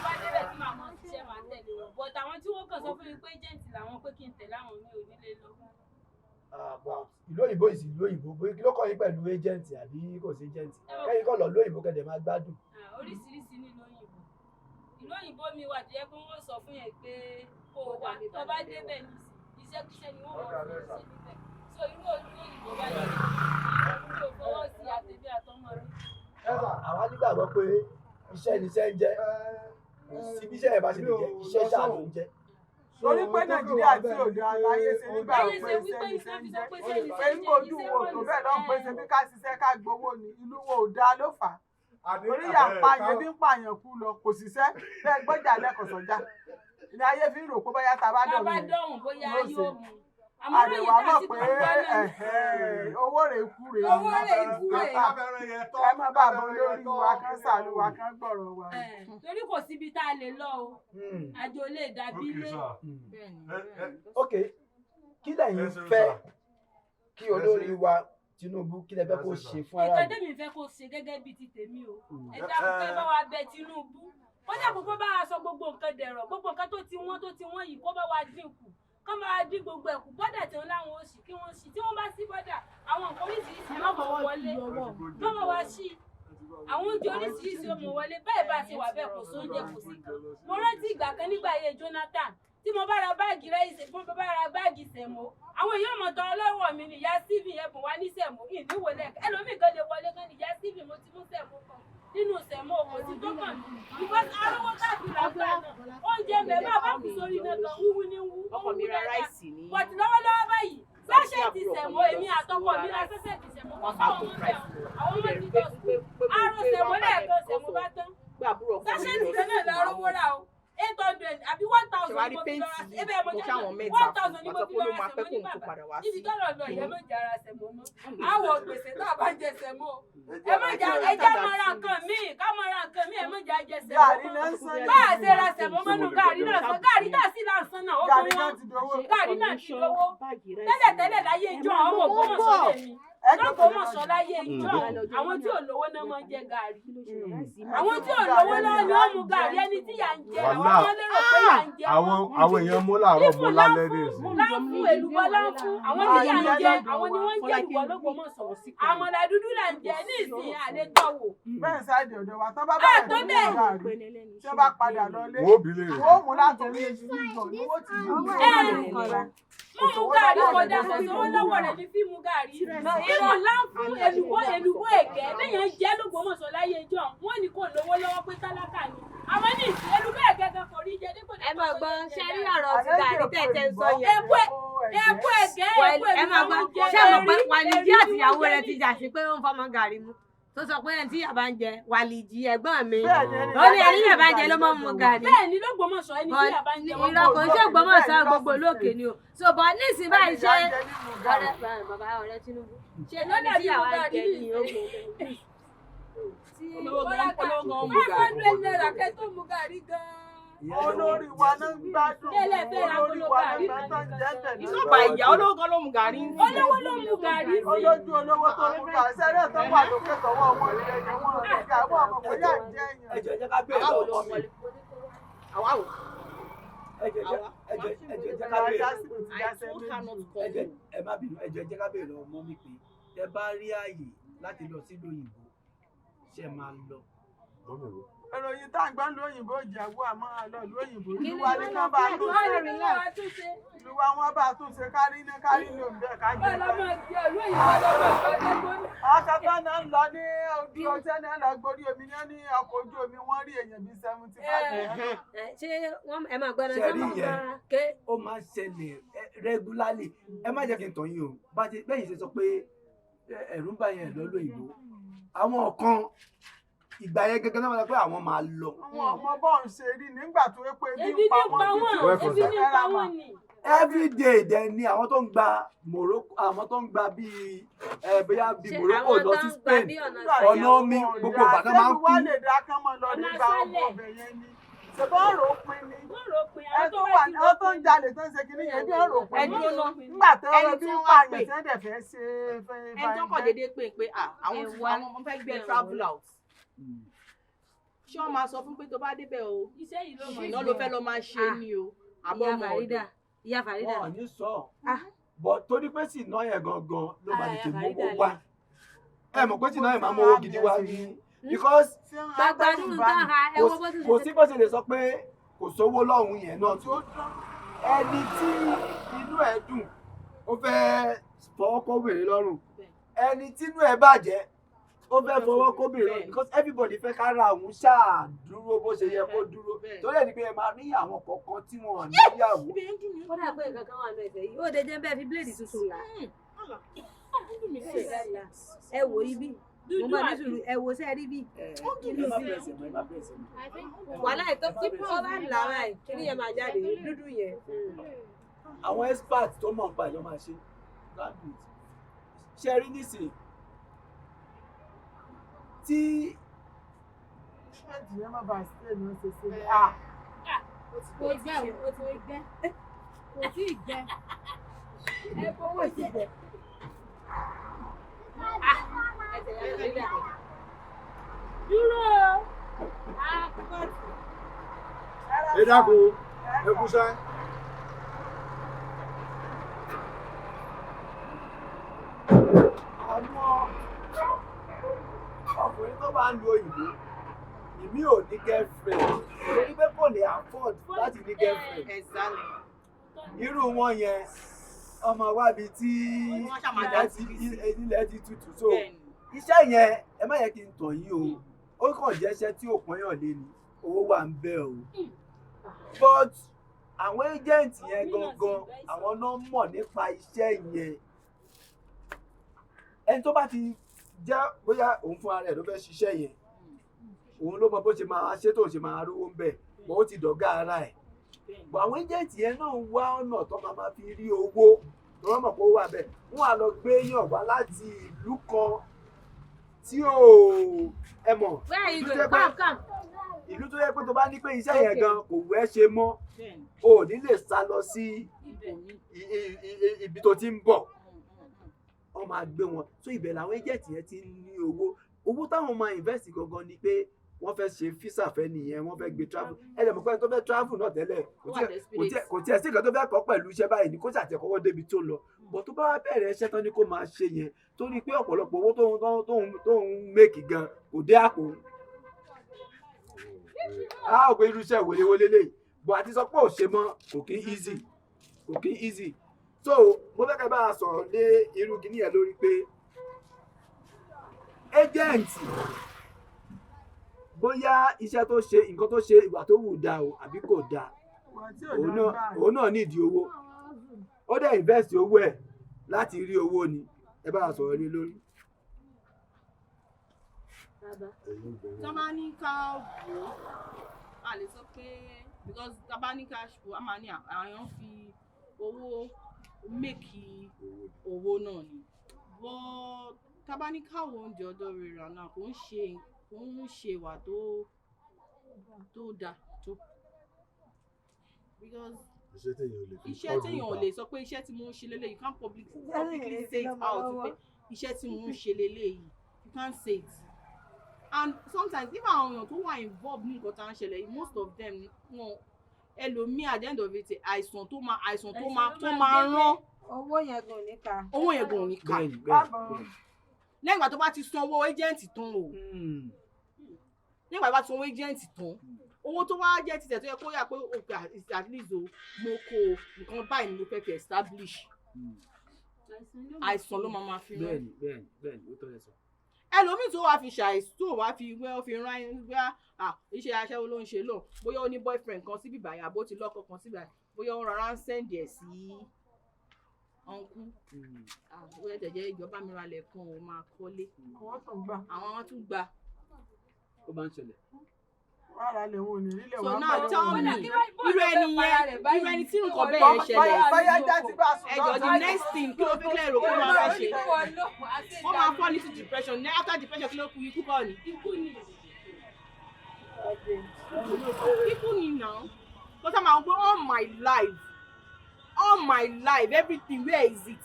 Bá débẹ̀ tí màá mọ̀ ṣiṣẹ́ máa tẹ̀lé wọn but àwọn tí wọ́n kàn sọ fún mi pé agent làwọn pé kí n tẹ̀lé àwọn mi ò nílé lọ. Ìlú òyìnbó ìsìn òyìnbó kí ló kọ́ yín pẹ̀lú agent àbí kò sí agent kẹ́yìn kọ́ lọ lóyìnbó kẹ́dẹ̀ máa gbádùn. Oríṣiríṣi nílùú òyìnbó ìlú òyìnbó mi wà tó yẹ pé wọ́n sọ fún yẹn pé kó o wà tó bá débẹ̀ nísìn iṣẹ́kíṣẹ́ ni wọ́n wọ́n fún ṣe níbẹ̀ so irú òyìnbó bá yẹ kí o fọwọ́ sí àtẹ̀bí àtọmọ rẹ. Àwa nígbàgbọ́ pé iṣẹ́ níṣẹ́ ń jẹ́ síbi iṣẹ́ yẹn bá ṣe lè jẹ́ iṣẹ́ ṣáà ló ń jẹ́. Torí pé Nàìjíríà tí òde àlàyé ṣe nígbà pé iṣẹ́ ń jẹ́ pé ń gbójú wo tó bẹ́ẹ̀ náà pé ṣe bí ká ṣiṣẹ́ ká gbowó ni ìlú wo ò dáa ló fà á. Torí yà ń pààyàn bí ń pààyàn kú lọ kò ṣiṣẹ́ bẹ́ẹ̀ gbọ́jà lẹ́kọ̀ọ́ sọ́jà. Ní ayé fi ń rò pé bóyá tá a bá dọ̀hún bóyá yóò mú. Àdèwà mọ̀ pé owó rẹ̀ kú rè ẹ má bàa bọ́ lórí wa kan sàlù wa kan gbọ̀rọ̀ wa. Torí kò síbi tá a lè lọ o àjò lè dàbí ilé. Ok, kí lẹ̀yin fẹ́ kí olórí wa Tinubu kí lẹ fẹ́ kó ṣe fún aráàlú? Ìtọ́jú mi fẹ́ kó ṣe gẹ́gẹ́ bíi ti tèmi o ẹ dákun pé bá wa bẹ Tinubu ó dàbò kó bá wa sọ gbogbo nǹkan dẹ̀rọ̀ gbogbo nǹkan tó ti wọ́n yìí kó bá wa dínkù kán máa dín gbogbo ẹ̀kú bọ́dà tí wọ́n láwọn oṣù kí wọ́n ṣí tí wọ́n bá sí bọ́dà àwọn nǹkan oríṣiríṣi ọmọ wọlé kọ́mọ wá sí àwọn oúnjẹ oríṣiríṣi ọmọ wọlé bẹ́ẹ̀ bá ṣe wà bẹ́ẹ̀ kò sóúnjẹ kò sí kan mo rántí ìgbà kan nígbà ayé Jonathan tí mo bá ra báàgì ráìsì fún mo bá ra báàgì sẹ̀mó àwọn èèyàn mọ̀ tán ọlọ́wọ́ mi nìyá Stephen ẹ̀bùn wá ní sẹ̀mó ìníwòlẹ̀ ẹlòmíì kan lè wọlé kan nìyá Stephen mo ti mú sẹ̀mó kan nínú sẹ̀mó kò sí tó kàn mí because arówó káàkiri àgbà náà oúnjẹ mẹ́fà bá kù sórí náà kan wúwú ní wú ọkọ mi ra ráìsì ní bọ̀tì lọ́wọ́lọ́wọ́ báyìí sáṣẹ́ẹ̀tì sẹ̀mó èmi àtọkọ mi ra sáṣẹ́ẹ̀tì sẹ̀mó kan fáwọn ọmọ àwọn ọmọ ti tó aró sẹ̀mó lẹ́ẹ̀kan sẹ̀mó bá tán sáṣẹ́ẹ̀tì kan náà lọ rówó rà o 800 àbí 1000 mo fi lọ ra ebe mo jẹ́ 1000 ni mo fi lọ ra sẹ̀mó ní bàbá níbi tọ́lọ̀ lọ ìyẹn mọ̀ jẹ́ ara sẹ̀mó mọ́ àwọ̀ gbèsè tá a bá jẹ sẹ̀mó ẹ mọ̀ jẹ́ ẹjẹ́ mọ̀ ra nǹkan míì ká mọ̀ ra nǹkan míì ẹ mọ̀ jẹ́ ajẹ sẹ̀mó bá a ṣe ra sẹ̀mó mọ́nú gàrí náà sọ gàrí náà sì láǹsán náà ó kọ́ yán gàrí náà ti lówó tẹ́lẹ̀tẹ́lẹ̀ láyé ìjọ ọmọ Ògbómọ̀ṣọ́ lèmi lọ́gbọ́mọ̀ṣọ́ láyé ìjọ àwọn tí ò lówó náà máa ń jẹ gàrí àwọn tí ò lówó náà ni ó mu gàrí ẹni tí yà ń jẹ àwọn ọmọ lérò pé yà ń jẹ àwọn èèyàn mú làárọ̀ mú lálẹ́ ní ìsìn. láǹfù èlùbọ́ láǹfù àwọn tí yà ń jẹ àwọn ni wọ́n ń jẹ èlùbọ́ lọ́gbọ́mọ̀ṣọ́ àmàlà dúdú là ń jẹ ní ìsìn àlétọ́wò. bẹ́ẹ̀ sáàdì ọ̀dọ̀ wa tán bá bá rẹ̀ tó bẹ́ẹ̀ tí wọ́n bá padà lọlé wọ́n mú látọ̀rí ìgbọ̀n ní wọ́n ti mú mú gàrí kọjá sọ̀tọ̀ wọn lọ́wọ́ rẹ̀ ní fíìmù gàrí ìrọ̀ láǹfù èlùbọ́ ègẹ́ lẹ́yìn jẹ́ lọ́gbọ́mọ̀ṣọ́ láyé ìjọ wọn ni kò lówó lọ́wọ́ pé tálákà ni àwọn ní ìsìn èlùbọ́ ègẹ́ kan kò rí jẹ dípò ẹ máa gbọ́ ṣe rí ọ̀rọ̀ ti gàrí tẹ̀tẹ̀ ń sọ yẹn. epo ègẹ́ ẹ máa gbọ́ ṣé mo pé Wàlíjì àtìyàwó rẹ̀ ti jà sí pé ó ń fọmọ gàrí mu tó sọ pé ẹni tí yàrá ń jẹ Wàlíjì ẹ̀gbọ́n mi ó ní ẹni yàrá ń jẹ ló máa ń mu gàrí. bẹ́ẹ̀ ni lọ́gbọ́mọ̀ṣọ́ ẹni tí yàrá ń jẹ wọ́n ìrọ̀ kò ń ṣe Ògbómọ̀ṣọ́ gbogbo lókè ni o ṣùgbọ́ nísìnyí báyìí ṣe bàbá ọ̀rẹ́ Tinubu ṣe lónìí tí yàrá ń jẹ ní ogun olórí wa náà ń gbádùn olórí wa náà ń gbádùn ìsọ̀bà ìyá olówó kan ló mu gàrí olówó ló mu gàrí olójú olówó tó mu gàrí sẹ́rẹ̀ tó wà lókè tọwọ́ wọn ilé ẹ̀jẹ̀ wọn ọ̀gá àwọn ọmọ pé yà ń jẹ́ èèyàn. ẹjọ jẹ́ ká bẹ̀rẹ̀ lọ́wọ́ mi ẹjọ jẹ́ ká bẹ̀rẹ̀ ẹ má bínú ẹjọ jẹ́ ká bẹ̀rẹ̀ lọ́wọ́ mọ́ mi pé tẹ bá rí ààyè láti lọ sí òyìnbó ṣe máa lọ. ìròyìn tá à ń gbọ́ lóyìnbó ìjàgbó àmọ́ àlọ́ lóyìnbó ìlú wa ní ká bá a tún ṣe ìlú wa wọn bá a tún ṣe kárí ní kárí ló ń bẹ ká jẹ akẹ́kọ̀ọ́ náà ń lọ ní ojú ọjọ́ náà lọ gborí omi náà ní ọkọ̀ ojú omi wọ́n rí èèyàn bíi 75. ṣé wọ́n ẹ máa gbọ́dọ̀ ṣe rí yẹn ó máa ń ṣẹlẹ̀ regularly ẹ má jẹ́ kí n tàn yín o bẹ́ẹ̀ yìí ṣe sọ pé ẹ̀rù ń bá yẹn lọ lóyìnbó àwọn kan ìgbà yẹn gẹ́gẹ́ náà wọ́n sọ pé àwọn máa lọ. àwọn ọmọ bọ́ọ̀ ń ṣe rí nígbà tó yẹ pé ebi ń pa wọ́n ni. everyday dẹ̀ ni àwọn tó ń gba Morocco àwọn tó ń gba bíi bóyá bíi Morocco lọ sí Spain ọ̀nà omi gbogbo ìbàdàn máa ń kú. wá lè dá kán mọ́ lọ nígbà ọmọ ọbẹ̀ yẹn ni ṣùgbọ́n ọ̀rọ̀ òpin ni ẹ tó ń jalè tó ń ṣe kiri yẹn bí ọ̀rọ̀ òpin ni nígbà tó ọ̀rọ̀ bí ń pààyàn tí wọ́n dẹ̀ fẹ́ ṣe ẹni tó kọ̀ déédéé pé àwọn ọmọ fẹ́ gbé travel out ṣé wọ́n máa sọ fún pé tó bá débẹ̀ o iná ló fẹ́ lọ máa ṣe ni o àbọ̀ ọmọ ọ̀dọ̀ ìyá Farida wọn ò ní sọ bọ̀ torí pé sì náà yẹn gangan ló máa tètè mówó wá ẹ mọ̀ pé sì náà yẹn máa mówó gidi wá ní because kò sí bó ṣe lè sọ pé kò sówó lọ́hùn yẹn náà tó ẹni tí inú ẹ̀ dùn ó fẹ́ fọwọ́ kó wèrè lọ́rùn ẹni tí inú ẹ̀ bàjẹ́ ó fẹ́ fọwọ́ kó bèrè lọ because everybody fẹ́ kára òun ṣáà dúró bó ṣe yẹ kó dúró torí ẹni pé ẹ máa rí àwọn kọ̀ọ̀kan tí wọn ò níyàwó. ó dà pé nǹkan kan wà ní ẹsẹ̀ yìí ó de jẹ́ bẹ́ẹ̀ fi bíléèdì tuntun là ẹ wò ibi mo bá ní sùúrù ẹ wò sẹ́ẹ̀ rí bí wàhálà ètò tí ó bá là báyìí kí ni yẹn máa jáde dúdú yẹn. àwọn expert tó mọ̀ nípa ìjọba ṣe ṣe rí nísìnyí tí ṣẹ́ẹ̀dì yẹn má bàa sílẹ̀ ní oṣù sí i. kò tí ì gbẹ ẹ fowó sí gbẹ. dúró ẹ dákun ẹ kú sẹ́. àwọn ọkùnrin tó bá ń lo òyìnbó ìmí ò ní girlfriend torí pé kò lè afford láti ní girlfriend. Irú wọn yẹn ọmọ wábi tí ilẹ̀ ti tutù so iṣẹ́ yẹn ẹ má yẹ kí n tàn yín o ó kàn jẹ́ iṣẹ́ tí ò pọ́nyàn lé ni owó wà ń bẹ o but àwọn agent yẹn gangan àwọn náà mọ̀ nípa iṣẹ́ yẹn ẹni tó bá ti jẹ́ bóyá òun fúnra rẹ̀ ló fẹ́ ṣiṣẹ́ yẹn òun ló mọ bó ṣe máa ṣe tó ṣe máa rówó ń bẹ̀ bó ó ti dọ̀gá ara ẹ̀ bọ̀ àwọn agent yẹn náà wá ọ̀nà tó máa fi rí owó tó wọ́n mọ̀ pé ó wà bẹ́ẹ̀ wọ́n á lọ gbé yàn wá láti ìlú kan tí ò ẹ mọ̀ ìlú tó yẹ pé tó bá ní pé iṣẹ́ yẹn gan kò wẹ́ ṣe mọ́ o ò ní lè sá lọ sí ibi tó ti ń bọ̀ wọ́n máa gbé wọn so ibẹ̀ làwọn agent yẹn ti ń ní owó táwọn máa invest gangan ni pé wọ́n fẹ́ ṣe físà fẹ́ nìyẹn wọ́n fẹ́ gbé travel ẹlẹ́mọ̀ pé tó fẹ́ travel náà tẹ́lẹ̀ kò tiẹ̀ sí nǹkan tó fẹ́ kọ́ pẹ̀lú iṣẹ́ báyìí ní kó ṣàtẹ̀kọ́wọ́ débi tó lọ bọ̀ tó bá wá bẹ̀rẹ̀ iṣẹ́ tán ni kó máa ṣe yẹn torí pé ọ̀pọ̀lọpọ̀ owó tó ń mẹ́kì gan kò dé àpò a ò pé irú iṣẹ́ wòlewòle lè bọ̀ àti sọ pé ò ṣe mọ́ kò kí easy so mo fẹ́ kẹ́ bá a sọ̀rọ̀ lé irú kìíní yẹn lórí pé agent bóyá iṣẹ́ tó ṣe nǹkan tó ṣe ìgbà tó wù dáa o àbí kò dáa òun náà nídìí owó ó dẹ̀ invest owó ẹ̀ láti rí owó ni ẹ bá a sọ̀rọ̀ lé lórí. Tabanika wo a lè sọ pé because tabanika wo a máa ní àwọn fi owó méèkì owó náà ni but tabanika wo oúnjẹ ọ̀dọ̀ rẹ̀ rà náà kò ń ṣe ìwà tó dáa tó because iṣẹ́ téèyàn ò lè sọ pé iṣẹ́ tí mo ń ṣe lélẹ́yìí you can't publicly say it out pé iṣẹ́ tí mo ń ṣe lélẹ́yìí you can't say it. And sometimes even àwọn èèyàn tó wà involved ní nǹkan tá à ń ṣẹlẹ̀ most of them wọn ẹlòmíì at the end of it àìsàn tó máa rán owó yẹn gan ní ká lẹ́yìn ìgbà tó bá ti san owó agent tán o lẹ́yìn ìgbà tó bá ti san owó agent tán owó tó wá jẹ́ títẹ̀ tó yẹ kó yà pé òkè at least o mo kó nǹkan báyìí ni mo fẹ́ fi establish àìsàn ló máa fi rán bẹ́ẹ̀ni ó tọ́ lẹ sọ. Ẹlòmíì tó wá fi ṣàìsàn tó wá fi rán wá iṣẹ́ aṣẹ́wó ló ń ṣe lò bóyá ó ní boyfriend kan síbí báyìí àbó ti lọ́kọ kan síbí báyìí bóyá ó rọra ń send ẹ̀ sí ọ̀nkú bóyá tẹ̀jẹ́ ìjọba mi ralẹ̀ kan ò máa kọ́lé àwọn tún gbà. ó máa ń ṣẹlẹ̀. So now tell me irú ẹni tí nǹkan bẹ́ẹ̀ ṣẹlẹ̀ ẹjọ́ the next thing kí ló fi clear ro kó máa fẹ́ ṣe wọ́n máa fall into depression after depression kí ló kú ikú kọ́ ni. Ikú ni now because I'm out all my life everything where is it.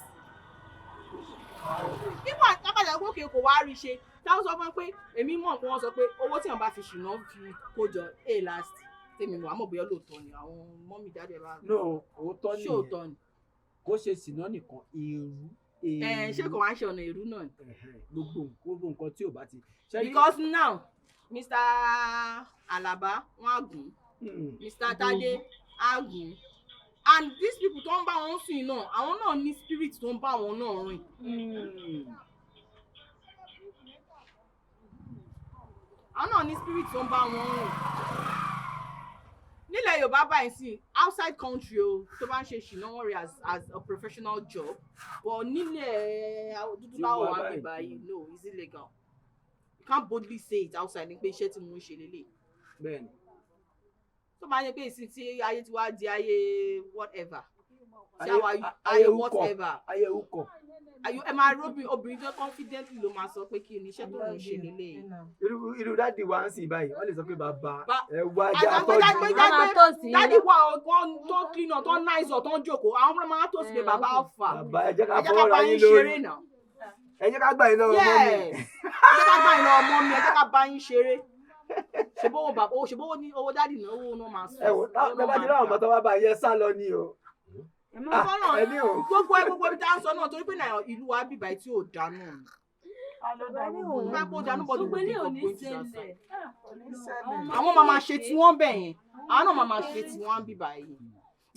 Nígbà tábàjà gbókè kò wá rí ṣe táwọn sọ fún pé èmi mọ̀ pé wọ́n sọ pé owó tí wọ́n bá fi ṣìnà fi kójọ last tèmi wà mọ̀ bóyá lóòótọ́ ni àwọn mọ́mí jáde bá. no òótọ́ nìyẹn ṣé òótọ́ ni. kó ṣe ṣìnà nìkan èrú. ṣé kò wá ń ṣe ọ̀nà èrú náà ni. gbogbo nǹkan tí ò bá ti. because now Mr. Alaba wọn á gùn Mr. Tade á gùn and these people tó ń bá wọn sìn náà àwọn náà ní spirit tó ń bá wọn náà rìn. àwọn náà ní spirit tó ń bá wọn rìn. nílẹ̀ Yorùbá báyìí sí outside country o tó bá ń ṣe ṣìnà wọn rí as a professional job but nílẹ̀ dúdú láwọ̀ wá bí báyìí no it's illegal you can't boldly say it outside ní pé iṣẹ́ tí mo ń ṣe lélẹ̀. bẹ́ẹ̀ni. tó bá yẹ pé ìsìn tí ayé ti wá di ayé whatever ayé whatever ayé ukọ. ẹ máa róbìn obìnrin tó confidently ló máa sọ pé kí ni iṣẹ́ tó ń ṣe lélẹ̀. irú dáàdi wa ń sìn báyìí wọ́n lè sọ pé bàbá ẹ wá ajá tọ́jú. dáàdi wa tó clean up tó nice up tó ń jókòó àwọn ọmọ máa tó sí pé bàbá ọ̀fà bàbá ẹ jẹ́ ká fọ́ra yín lórí ẹ jẹ́ ká gbà yín lọ́wọ́ mọ́ mi. ẹ jẹ́ ká gbà yín lọ́wọ́ mọ́ mi ẹ jẹ́ ká bá yín ṣeré. ṣèbówó ní owó dáàdi náà owó náà máa sọ. ẹ wò tá bá ti láwọn ọmọ tó wá bá yẹ sá lọ ni o. gbogbo ibi tá à ń sọ náà torí pé ìlú wa bíbá tí ò dá náà gbogbo ilé ò ní ṣẹlẹ̀. Àwọn máa ṣe tí wọ́n bẹ̀ yẹn, àwọn náà máa ṣe tí wọ́n bí báyìí.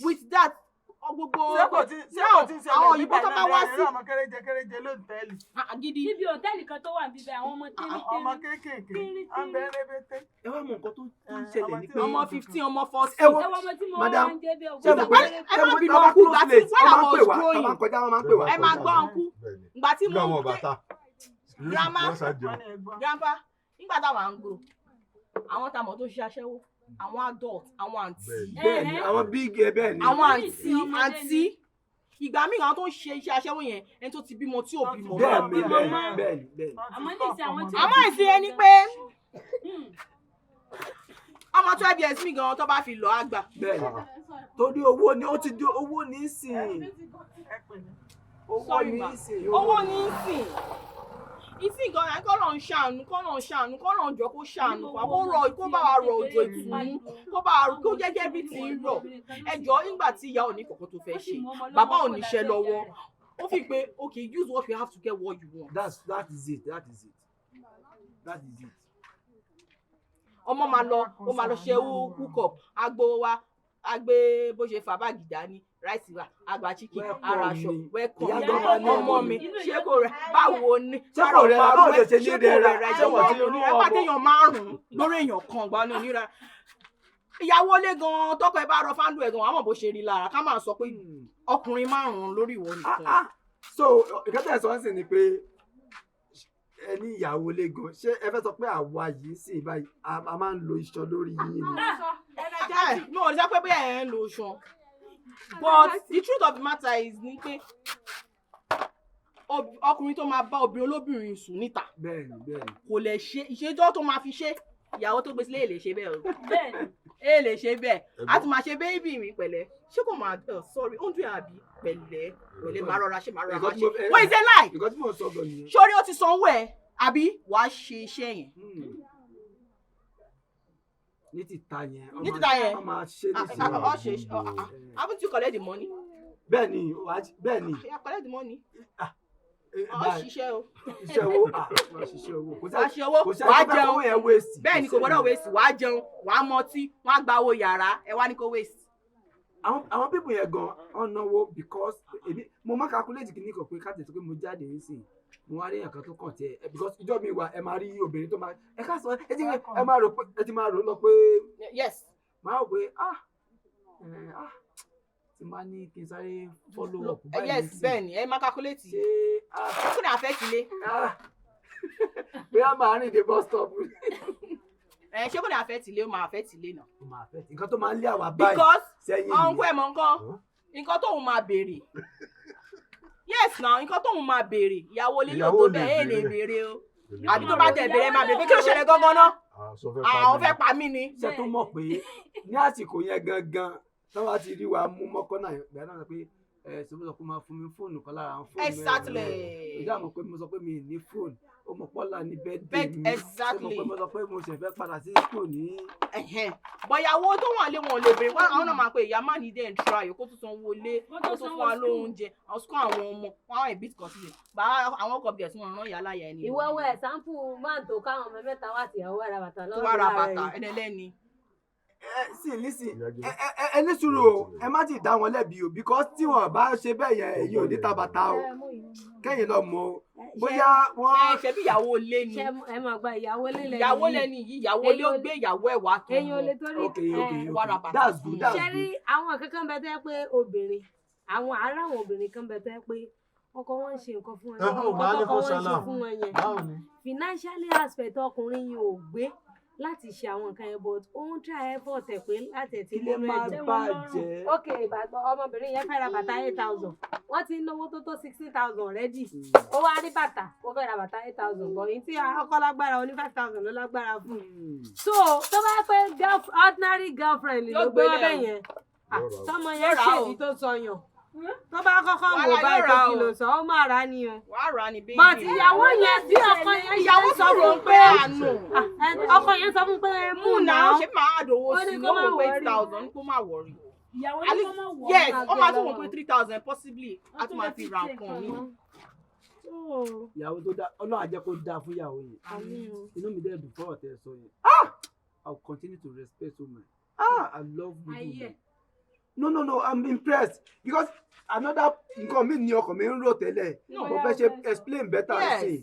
With that, gbogbo àwọn òyìnbó tó bá wá sí. Ọmọ kéréje ló ń tẹ́lì. Gidi. Níbi hòtẹ́ẹ̀lì kan tó wà níbẹ̀ àwọn ọmọ ọmọ kéékèèké ń bẹ rébété. Ẹ wá mọ nǹkan tó ń ṣẹlẹ̀ ní pé ọmọ 15 ọmọ 40. ẹ wo ọmọ tí mo madam, máa ń jẹ́ bẹ́ẹ̀ ṣé mo pé ẹ má bínú ọkú ìgbà tí wọ́n àwọn wọ́n growing. máa ń kọjá wọn máa ń pè wá. Ẹ máa gbọ́ ọkú ìgbà tí mo Gbọ́ bàtà. grandpa nígbà táwọn à ń grow àwọn tamọ̀ tó ṣe aṣẹ́wó àwọn adult àwọn àǹtí bẹ́ẹ̀ni àwọn big bẹ́ẹ̀ ni àwọn àǹtí ìgbà míì àwọn tó ń ṣe iṣẹ́ aṣẹ́wó yẹn ẹni tó ti bímọ tí ò bímọ. bẹ́ẹ̀ni. àmọ́ ní ìsìn àwọn tí àmọ́ ìsìn ẹni pé ọmọ 12 years mi gan tó bá fi lọ àgbà. bẹ́ẹ̀ni torí owó ni ó ti di owó ní ìsìn owó ní ìsìn ìsìn gan yẹn kọ́ lọ́n ṣàánú kọ́ lọ́n jọ kó ṣàánú kó bá wa rọ òjò ìtùnú kó jẹ́jẹ́ bí ti ń rọ̀ ẹjọ́ nígbà tí ìyá ò ní kọ̀ọ̀kan tó fẹ́ ṣe bàbá ò níṣẹ́ lọ́wọ́ ó fi pé okay use what you have to get what you want. that is it. ọmọ máa lọ ṣe hookup agbo wa agbe bó ṣe fà báàgì dání ráìsì wa àgbà chicken ara aṣọ wẹ́kọ̀ ọmọ mi ṣé kò rẹ̀ báwo ni ṣé kò rẹ̀ báwo lè ṣe ní ìdẹ rẹ̀ ẹgbà téèyàn márùn-ún lórí èèyàn kan gbà ní onírà ìyàwó lé gan tọkọ ẹ bá rọ fáńdù ẹ gan àmọ́ bó ṣe rí lára ká máa sọ pé ọkùnrin márùn-ún lórí ìwọ nìkan. so ìkẹtẹ ẹ sọ ń sìn ni pé ẹ ní ìyàwó lé gan ṣé ẹ fẹ́ sọ pé àwa yìí sì báyìí a máa ń lo iṣan lórí yín ni. mi ò ní sọ pé bí ẹ ń lo iṣan but the truth of the matter is ni pé ọkùnrin tó máa bá obìnrin olóbìnrin sùn níta kò lè ṣe ìṣèjọ́ tó máa fi ṣe ìyàwó tó gbé sílé èlè ṣe bẹ́ẹ̀ o èlè ṣe bẹ́ẹ̀ a ti máa ṣe bébì mi pẹ̀lẹ́ ṣé kò máa sorry ó ń dún àbí pẹ̀lẹ́ máa rọra ṣe wọ́n ìṣe láì sórí ó ti sanwó ẹ̀ àbí wàá ṣe iṣẹ́ yẹn. ní títa yẹn ọ máa ṣe nísìnyí. haven't you collect the money? bẹ́ẹ̀ni. yeah, collect the money. ṣiṣẹ́ o. iṣẹ́ owó ṣiṣẹ́ owó. ṣiṣẹ́ owó wàá jẹun bẹ́ẹ̀ ni kò gbọ́dọ̀ waste wàá jẹun wàá mọtí wàá gba owó yàrá ẹ wá ní kó waste. àwọn pípọ̀ yẹn gan ọ̀n náwó because mo máa calculate kìíní kan pé káàtì tó pé mo jáde nísìnyí mo wá rí èèyàn kan tó kàn tiẹ̀ because ìjọ mi wà ẹ máa rí obìnrin tó máa ẹ ká sọ ẹ ti máa rò lọ pé yes máa rò pé ti máa ní kí n sáré follow up báyìí yes bẹ́ẹ̀ ni ẹ máa calculate ṣé kò ní àfẹ́ tilé. bí a máa rìn dé bus stop. ṣé kò ní àfẹ́ tilé ó máa àfẹ́ tilé náà. ó máa àfẹ́ nǹkan tó máa ń lé àwa báyìí because sẹ́yìn ọ̀nkú ẹ̀ mọ̀ nǹkan tóun máa béèrè yes na nǹkan tóun máa béèrè ìyàwó lílo tó bẹ́ẹ̀ lè béèrè o àbí tó bá tẹ̀ béèrè máa béèrè kí ló ṣẹlẹ̀ gangan náà àwọn fẹ́ pa mí ni. ṣé tó mọ̀ pé ní àsìkò yẹn gangan táwọn àti rí wa mú mọ́kànnà ìgbà náà pé ṣé mo sọ pé máa fún mi fóònù kan lára àwọn fóònù mẹ́rin exactly ìjà mọ̀ pé mo sọ pé mi ì ní fóònù ó mọ̀ pọ́lá ní bẹ́ẹ̀dẹ̀ mi exactly ṣé mo sọ pé mo ṣe fẹ́ padà sí school ní. bọ̀yàwó tó wà lé wọn lè bèrè wọn àwọn náà máa pe ìyá má ní dẹ́n tra yòókù tó san owó lé kó tó fún wa lóúnjẹ àwọn sukọ àwọn ọmọ wọn àwọn ìbí kan sílẹ̀ bá àwọn ọkọ̀ bíẹ̀ tí wọ́n rán ìyá láyà ẹni. ìwọ́wọ́ ẹ̀ sáǹpù máa tó káwọn ọmọ mẹ́ta wá tìyàwó ara bàtà lọ́wọ́ tó wá ra bàtà ẹnẹlẹ́ni. Listen ẹ ní sùúrù o ẹ má ti dá wọn lẹ́bi o because tí wọn bá ṣe bẹ́ẹ̀ yẹn èyí ò ní ta bàtà o kẹ́yìn lọ mọ̀ o bóyá wọ́n. ṣe bí ìyàwó lé ni ẹ máa gba ìyàwó lé lẹ́yìn ìyàwó lẹ́ni yìí ìyàwó lé ó gbé ìyàwó ẹ̀ wá tó èyàn ò lè torí wá ra bàtà. that's good. ṣe rí àwọn kankan bẹ tẹ́ pé obìnrin àwọn ará àwọn obìnrin kan bẹ tẹ́ pé ọkọ wọn ń ṣe nǹkan fún wọn ọkọ wọn ń ṣe fún wọn yẹn financially aspect ọkùnrin yìí ò gbé láti ṣe àwọn nǹkan yẹn but ó ń try effort ẹ̀ pé láti ẹ̀ ti ilé máa bàjẹ́. ok ìbàdàn ọmọbìnrin yẹn fẹ́ ra bàtà 8,000 wọ́n ti ń náwó tó 16,000 already ó wá rí bàtà ó fẹ́ ra bàtà 8,000 bọ̀ yìí tí ọkọ lágbára oní 5,000 ló lágbára fún un so tó bá pẹ́ ordinary girlfriend ló gbé ọbẹ̀ yẹn tọmọ yẹn ṣèdí tó sọyàn tó bá kọ́kọ́ wò báyìí tó kìlọ̀ sọ ó máa rà ni o. wàá rà ní bíbí. but ìyàwó yẹn bí ọkọ yẹn ìyàwó sọ fún pé àánú. ọkọ yẹn sọ fún pé mú náà. ṣé máa dòwó sí i lóhùn pé 8,000 kó má wọrí. ìyàwó ní kó má wọ̀ yes ó máa tún wọ̀ pé 3,000 possibly a tún máa fi ra nǹkan mi. ìyàwó tó dá Ọlọ́run á jẹ́ kó dáa fún ìyàwó yẹn inú mi dẹ̀ dùn fún ọ̀tẹ̀ sọ yẹn I will continue to respect women I love good women no I'm impressed because another nǹkan mi ní ọkàn mi ń rò tẹ́lẹ̀ mo fẹ́ ṣe explain better sí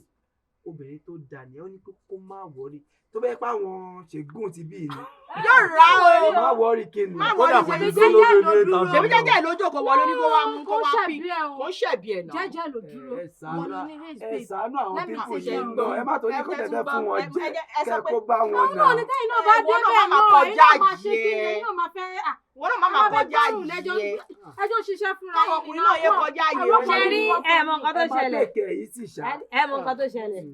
obìnrin tó dà ní ọ ní kó má wọrí tó bẹ́ẹ̀ pa àwọn ṣègùn ti bí ni yóò rà ó má wọrí kí ni kódà kò ní dúró lórí ilé ìtàn ṣèbí jẹ́jẹ́ lójú kò wọlé ní kó wá mú kó wá pí kó ṣẹ̀bi ẹ̀ náà. jẹ́jẹ́ ló dúró. ẹ ṣàánú àwọn pípò ṣe ń lọ ẹ má torí kó tẹ̀tẹ̀ fún wọn jẹ kẹ kó bá wọn nà. ọmọ ní tẹ́yìn náà bá dé bẹ́ẹ̀ náà ẹ̀yin náà máa ṣe kí ni ẹ̀yin náà máa fẹ́ wọ́n náà má kọjá yìí ẹjọ́ ṣiṣẹ́ fúnra káwọn ọkùnrin náà yẹ kọjá yìí o. ṣe rí ẹ mọ nǹkan tó ṣẹlẹ̀ ẹ mọ nǹkan tó ṣẹlẹ̀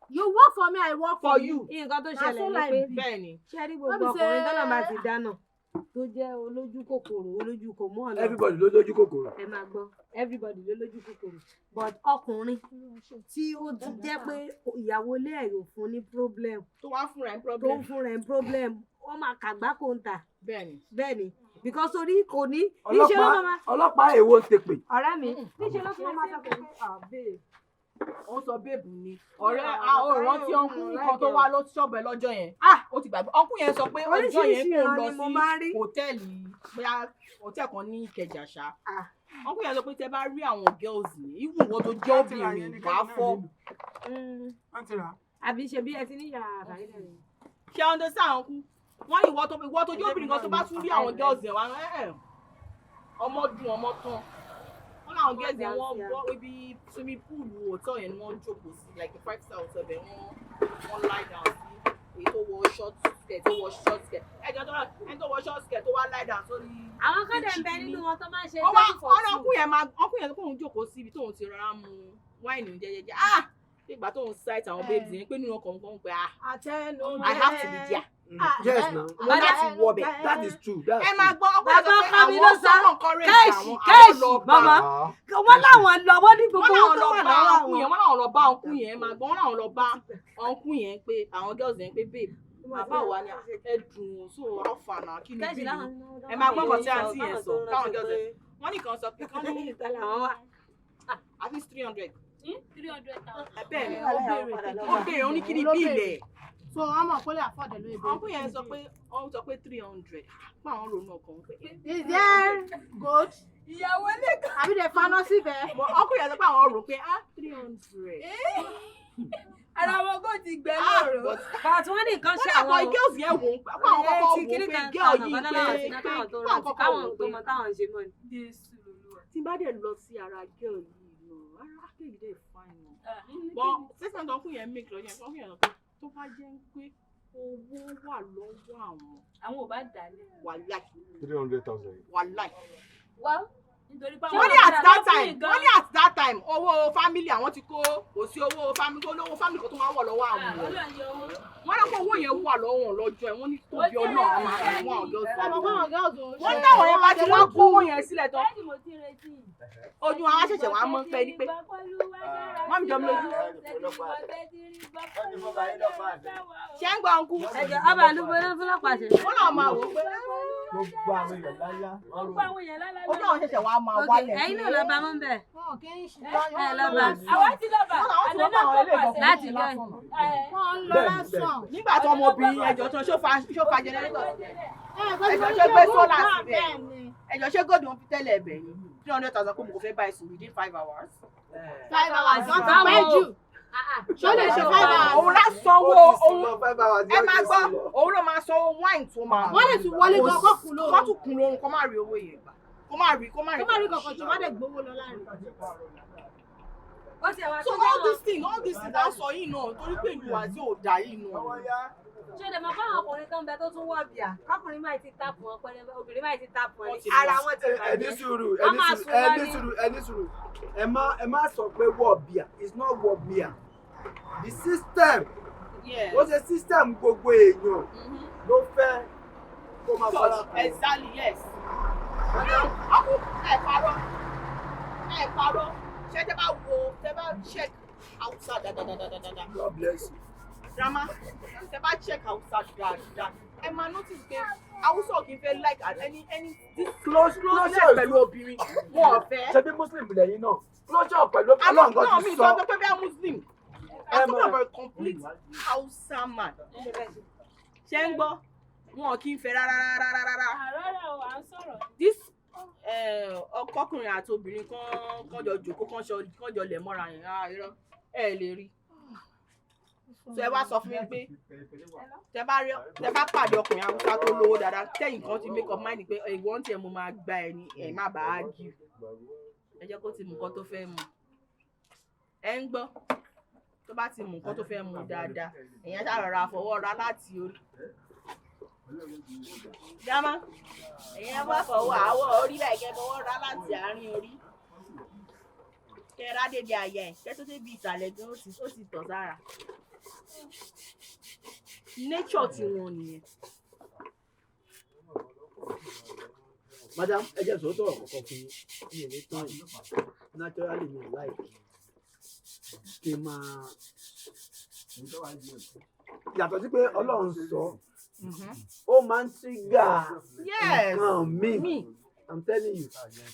you work for me I work for you. nǹkan tó ṣẹlẹ̀ ni pé bẹ́ẹ̀ ni ṣe rí gbogbo ọkùnrin tó náà máa ti dáná tó jẹ́ olójú kòkòrò olójú kò mọ́ ọ̀nà. everybody ló lójú kòkòrò. ẹ máa gbọ́ everybody ló lójú kòkòrò but ọkùnrin tí ó ti jẹ́ pé ìyàwó ilé ẹ̀ yóò fún ní problem tó wá fúnra ẹ̀ problem tó ń fúnra ẹ̀ problem wọ́n máa kàgbá kó ń tà. bẹ́ẹ̀ni because orí kò ní níṣẹ́ ló máa. ọlọ́pàá èwo ń tèpè. ọ̀rẹ́ mi níṣẹ́ ló tún máa sọ pé bẹ́ẹ̀. ó sọ bẹ́ẹ̀bù ni ọ̀rẹ́ ọ̀rọ̀ tí ọkùnrin kan tó wá ló ṣọ̀bẹ lọ́jọ́ yẹn ó ti gbàgbé ọkùnrin yẹn sọ pé ọjọ́ yẹn kò lọ sí hòtẹ́ẹ̀lì bóyá hòtẹ́ẹ̀lì kan ní Ìkẹjà ṣá ọkùnrin yẹn sọ pé tẹ bá rí àwọn girls ní ìwù wọn tó jẹ́ obìnrin wàá fọ́. àbí ṣe bí ẹ ti ní yàrá àbáyé rẹ. ṣé ọ̀ndẹ sáà ń kú wọ́n ní ìwọ tó jẹ́ obìnrin kan tó bá tún rí àwọn girls yẹn wá ọmọ dùn ọmọ tán wọ́n láwọn girls yẹn wọ́n bọ́ ibi swimming pool hotel yẹn ni wọ́n jókòó sí like a 5-star hotel bẹ̀ wọ́n lie down sí èyí tó wọ short skirt ẹjọ́ tó ẹni tó wọ short skirt tó wá lie down sórí. àwọn kọ́dẹ̀ ń bẹ nínú wọn tó máa ń ṣe ọkùnrin yẹn kóun jókòó sí ibi tóun ti rọra mu wáìnì jẹjẹjẹ ìgbà tóun sight àwọn babes yẹn pé nínú ọkàn kan pé I have to be there. Yes, now. Láti wọ bẹ̀. That is true. Ẹ máa gbọ́ ọkùnrin sọ pé àwọn sọ́nà kọ́rẹ́ mama wọ́n láwọn lọ wọ́n ní gbogbo wọn tó wà lọ́wọ́ àwọn. Wọ́n láwọn lọ bá ọkùn yẹn máa gbọ́ wọ́n láwọn lọ bá ọkùn yẹn pé àwọn girls yẹn pé babe bàbá wa ni ẹ dùn so ọ̀fànà kí ni bí ẹ máa gbọ́ nǹkan tí àǹtí yẹn sọ káwọn girls yẹn wọ́n nìkan sọ pé kán ní ìtàlẹ̀ àwọn wà. at least 300. 300,000. Bẹ́ẹ̀ ni ó béèrè ó ní kí ni bíìlẹ̀. So wọ́n mọ̀ pé lè afford ẹ̀ lóye. Ọkùnrin yẹn sọ pé 300 fún àwọn ronú ọkàn pé. Is there gold? Ìyàwó ilé kan. Àbí lè faná síbẹ̀. Ọkùnrin yẹn sọ pé àwọn rò pé 300. Ara wọn kò ti gbẹ lóòrò. Bàtí wọ́n ní nǹkan ṣe àwọn. Wọ́n ní àkọ́ girls yẹn wò ó pé àwọn kọ́kọ́ wò ó pé girl yìí pé káwọn tó mọ táwọn ṣe mọ́ ni. Tí bá dẹ̀ lọ sí ara girl yìí lọ, ara kéèkì dẹ̀ fine o. Bọ́ sísan tó kún yẹn make lọ yẹn tó kún yẹn lọ pé tó bá jẹ́ pé owó wà lọ́wọ́ àwọn ò bá dálé. Wàláì. 300,000. Wàláì. Nítorí pé wọ́n ní at that time owó family àwọn ti kó kò sí owó family tó lówó family kò tó máa wọ̀ lọ́wọ́ àwọn wọ́n ní kó owó yẹn wà lọ́wọ́ lọ́jọ́ ẹ̀ wọ́n ní tóbi ọlọ́run àwọn àwọn ọ̀gá wọ́n ní àwọn yẹn bá ti wá kó owó yẹn sílẹ̀ tán ojú àwọn aṣẹ̀ṣẹ̀ wà á mọ́ pẹ́ ní pé wọ́n mi jọ mi lójú. ṣé ń gbọ́ ọ̀nkú. ẹ̀jẹ̀ ọba àdúgbò náà fúnlọ́pàá ṣe. wọ́n náà máa wò pé gbogbo àwọn èèyàn lálá. ó náà ṣẹ̀ṣẹ̀ wá máa wálẹ̀. ẹ̀yin náà lọ bá mọ́ bẹ́ẹ̀. ẹ lọ bá. àwọn ti lọ bá láti jọ. wọ́n ń lọ lásán. nígbà tí ọmọbìnrin ẹjọ́ tó ṣó fa jẹnẹrétọ̀ ẹjọ́ ṣe gbé sólà síbẹ̀ ẹjọ́ ṣe gòdì wọn fi tẹ́lẹ̀ ẹ̀bẹ̀ yìí 300,000 kó mo kò fẹ́ bá ẹ̀sùn within 5 hours. 5 hours wọ́n ti pẹ́ jù. ṣó lè ṣe 5 hours. òun lá sanwó ẹ máa gbọ́ òun ló máa sanwó wine tó máa. wọ́n lè tún wọlé gan kó kún lóorun. kó tún kún lóorun kó má rí owó yẹn gbà kó má rí kankan tó má dẹ̀ gbowó lọ láàrin. so all these things á sọ yìí náà torí pé ìlú àti òdà yìí náà. ṣé lè mọ fáwọn ọkùnrin kan bẹ tó tún wọ bíà ọkùnrin máa ti tàpù wọn pẹ̀lẹ́ obìnrin máa ti tàpù wọn ní ara wọn ti bàjẹ́. ẹni sùúrù ẹ má sọ pé wọ bíà it's not wọ bíà the system ó ṣe system gbogbo èèyàn ló fẹ́ kó máa fara kù. exactly yes. ẹ parọ́ ṣé tẹ bá check outside dáadáa. God bless you. Grandma, tẹ bá check outside dáadáa ẹ máa notice pé Hausa ò kì í fẹ́ like any this close pẹ̀lú obìnrin wọn ò fẹ́. ṣe bí Muslim lẹ́yìn náà lọ́jọ́ pẹ̀lú ọlọ́run kan ti sọ. I'm not a Muslim. I'm talking about a complete Hausa man. Ṣé ń gbọ́? Wọn kì í fẹ́ rárá. Rárá o, à ń sọ̀rọ̀. This ọkọkùnrin àti obìnrin kan jọ jókòó kan jọ lẹ̀ mọ́ra yẹn. Irọ́ ẹ lè rí. So ẹ wá sọ fún mi pé tẹ bá pàdé ọkùnrin Hausa tó lówó dáadáa tẹ̀yìn kan ti make up mind pé ìwọ́n tiẹ̀ mo máa gba ẹ̀ ní ẹ̀ má bàa ágì. Ẹ jẹ́ kó ti mú nǹkan tó fẹ́ mu. Ẹ ń gbọ́ tó bá ti mú nǹkan tó fẹ́ mu dáadáa èèyàn ṣàrọ̀ra fọwọ́ ra láti orí. Jámá èèyàn bá fọwọ́ àwọ̀ orí báyìí kẹ́ fọwọ́ ra láti àárín orí. Kẹ́ ra dédé àyà ẹ̀ kẹ́ tó débi ìsàlẹ̀ gan ó ti tọ̀ sára. Nature ti wọn nìyẹn. Madam, ẹ jẹ́ sọ́tọ̀ ọ̀kọ̀ọ̀kan fún mi ò ní tán yìí. Naturally mi ò like kí n máa yàtọ̀ sí pé Ọlọ́run sọ ó máa ń tígà nǹkan míì. I'm telling you,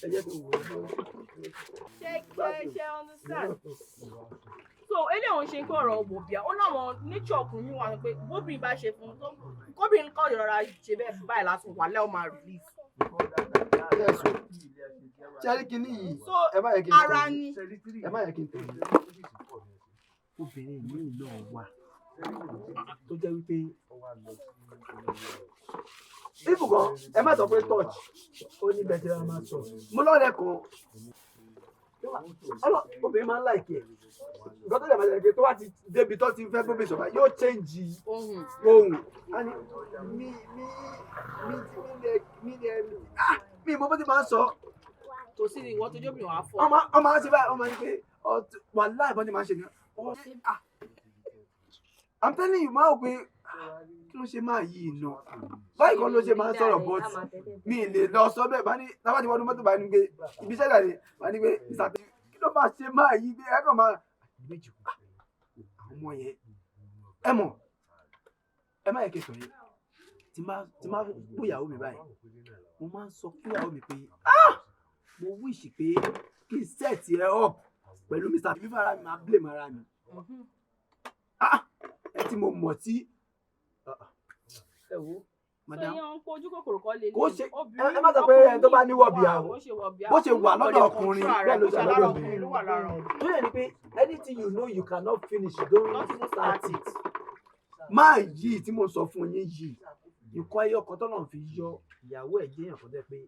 ẹ jẹ́ kí n wò ó. Ṣé understand? So eléyìí ṣe ń kó ọ̀rọ̀ òbòbíà ó láwọn nature ọkùnrin wà pé bóbìnrin bá ṣe fún un kóbìnrin kọ́ ìrora ṣe bẹ́ẹ̀ báyìí lásán wà lẹ́wọ̀n máa release. Ṣẹ́rí kìíní yìí ẹ má yẹ kí n tẹ̀lé obìnrin yìí náà wà tó jẹ́ wípé ibùkọ́ ẹ má sọ pé touch ó ní bẹ́ẹ̀ tí wọ́n máa sọ mo lọ́ọ̀rẹ́ kan obìnrin máa ń láìkí ẹ̀ nǹkan tó yàgbẹ́ ẹ̀gbẹ́ tó wá ti débi tó ti fẹ́ gómìnà sọ̀rọ̀ yóò change ohun mi mo bó ti máa ń sọ kò sí ìwọ tó jóbìnrin wàá fọ. ọmọ á ti báyìí ọmọ ní pé wà láì bọ́ ni máa ń ṣe ni I'm telling you máa wò pé kí ló ṣe máa yí iná báyìí kan ló ṣe máa ń sọ̀rọ̀ but mi ì lè lọ sọ bẹ́ẹ̀ bá ní tábàtì wọnú mọ́tò bá ní pé ibi iṣẹ́ ìdàdí bá ní pé ìsàtẹ́ kí ló máa ṣe máa yí bí ẹ̀kọ́ máa méjì àwọn ọmọ yẹn ẹ mọ̀ ẹ má yẹ kí n sọ yẹn tí máa bú ìyàwó mi báyìí mo máa ń sọ fún ìyàwó mi pé mo wish pé kí n set ẹ up pẹ̀lú Mr. Fífà ara mi máa blame ara mi ẹ tí mo mọ̀ tí ẹ wo madam kò ṣe ẹ má sọ pé ẹni tó bá ní wọ̀bìà o bó ṣe wà lọ́dọ̀ ọkùnrin bẹ́ẹ̀ ló ṣe lọ́dọ̀ obìnrin tó yẹ ni pé anything you know you cannot finish you don't even start it máa yìí tí mo sọ fún yín yìí nǹkan ẹyọ kan tọ́nà fi yọ ìyàwó ẹ̀ jẹ́yàn kan tẹ́ pé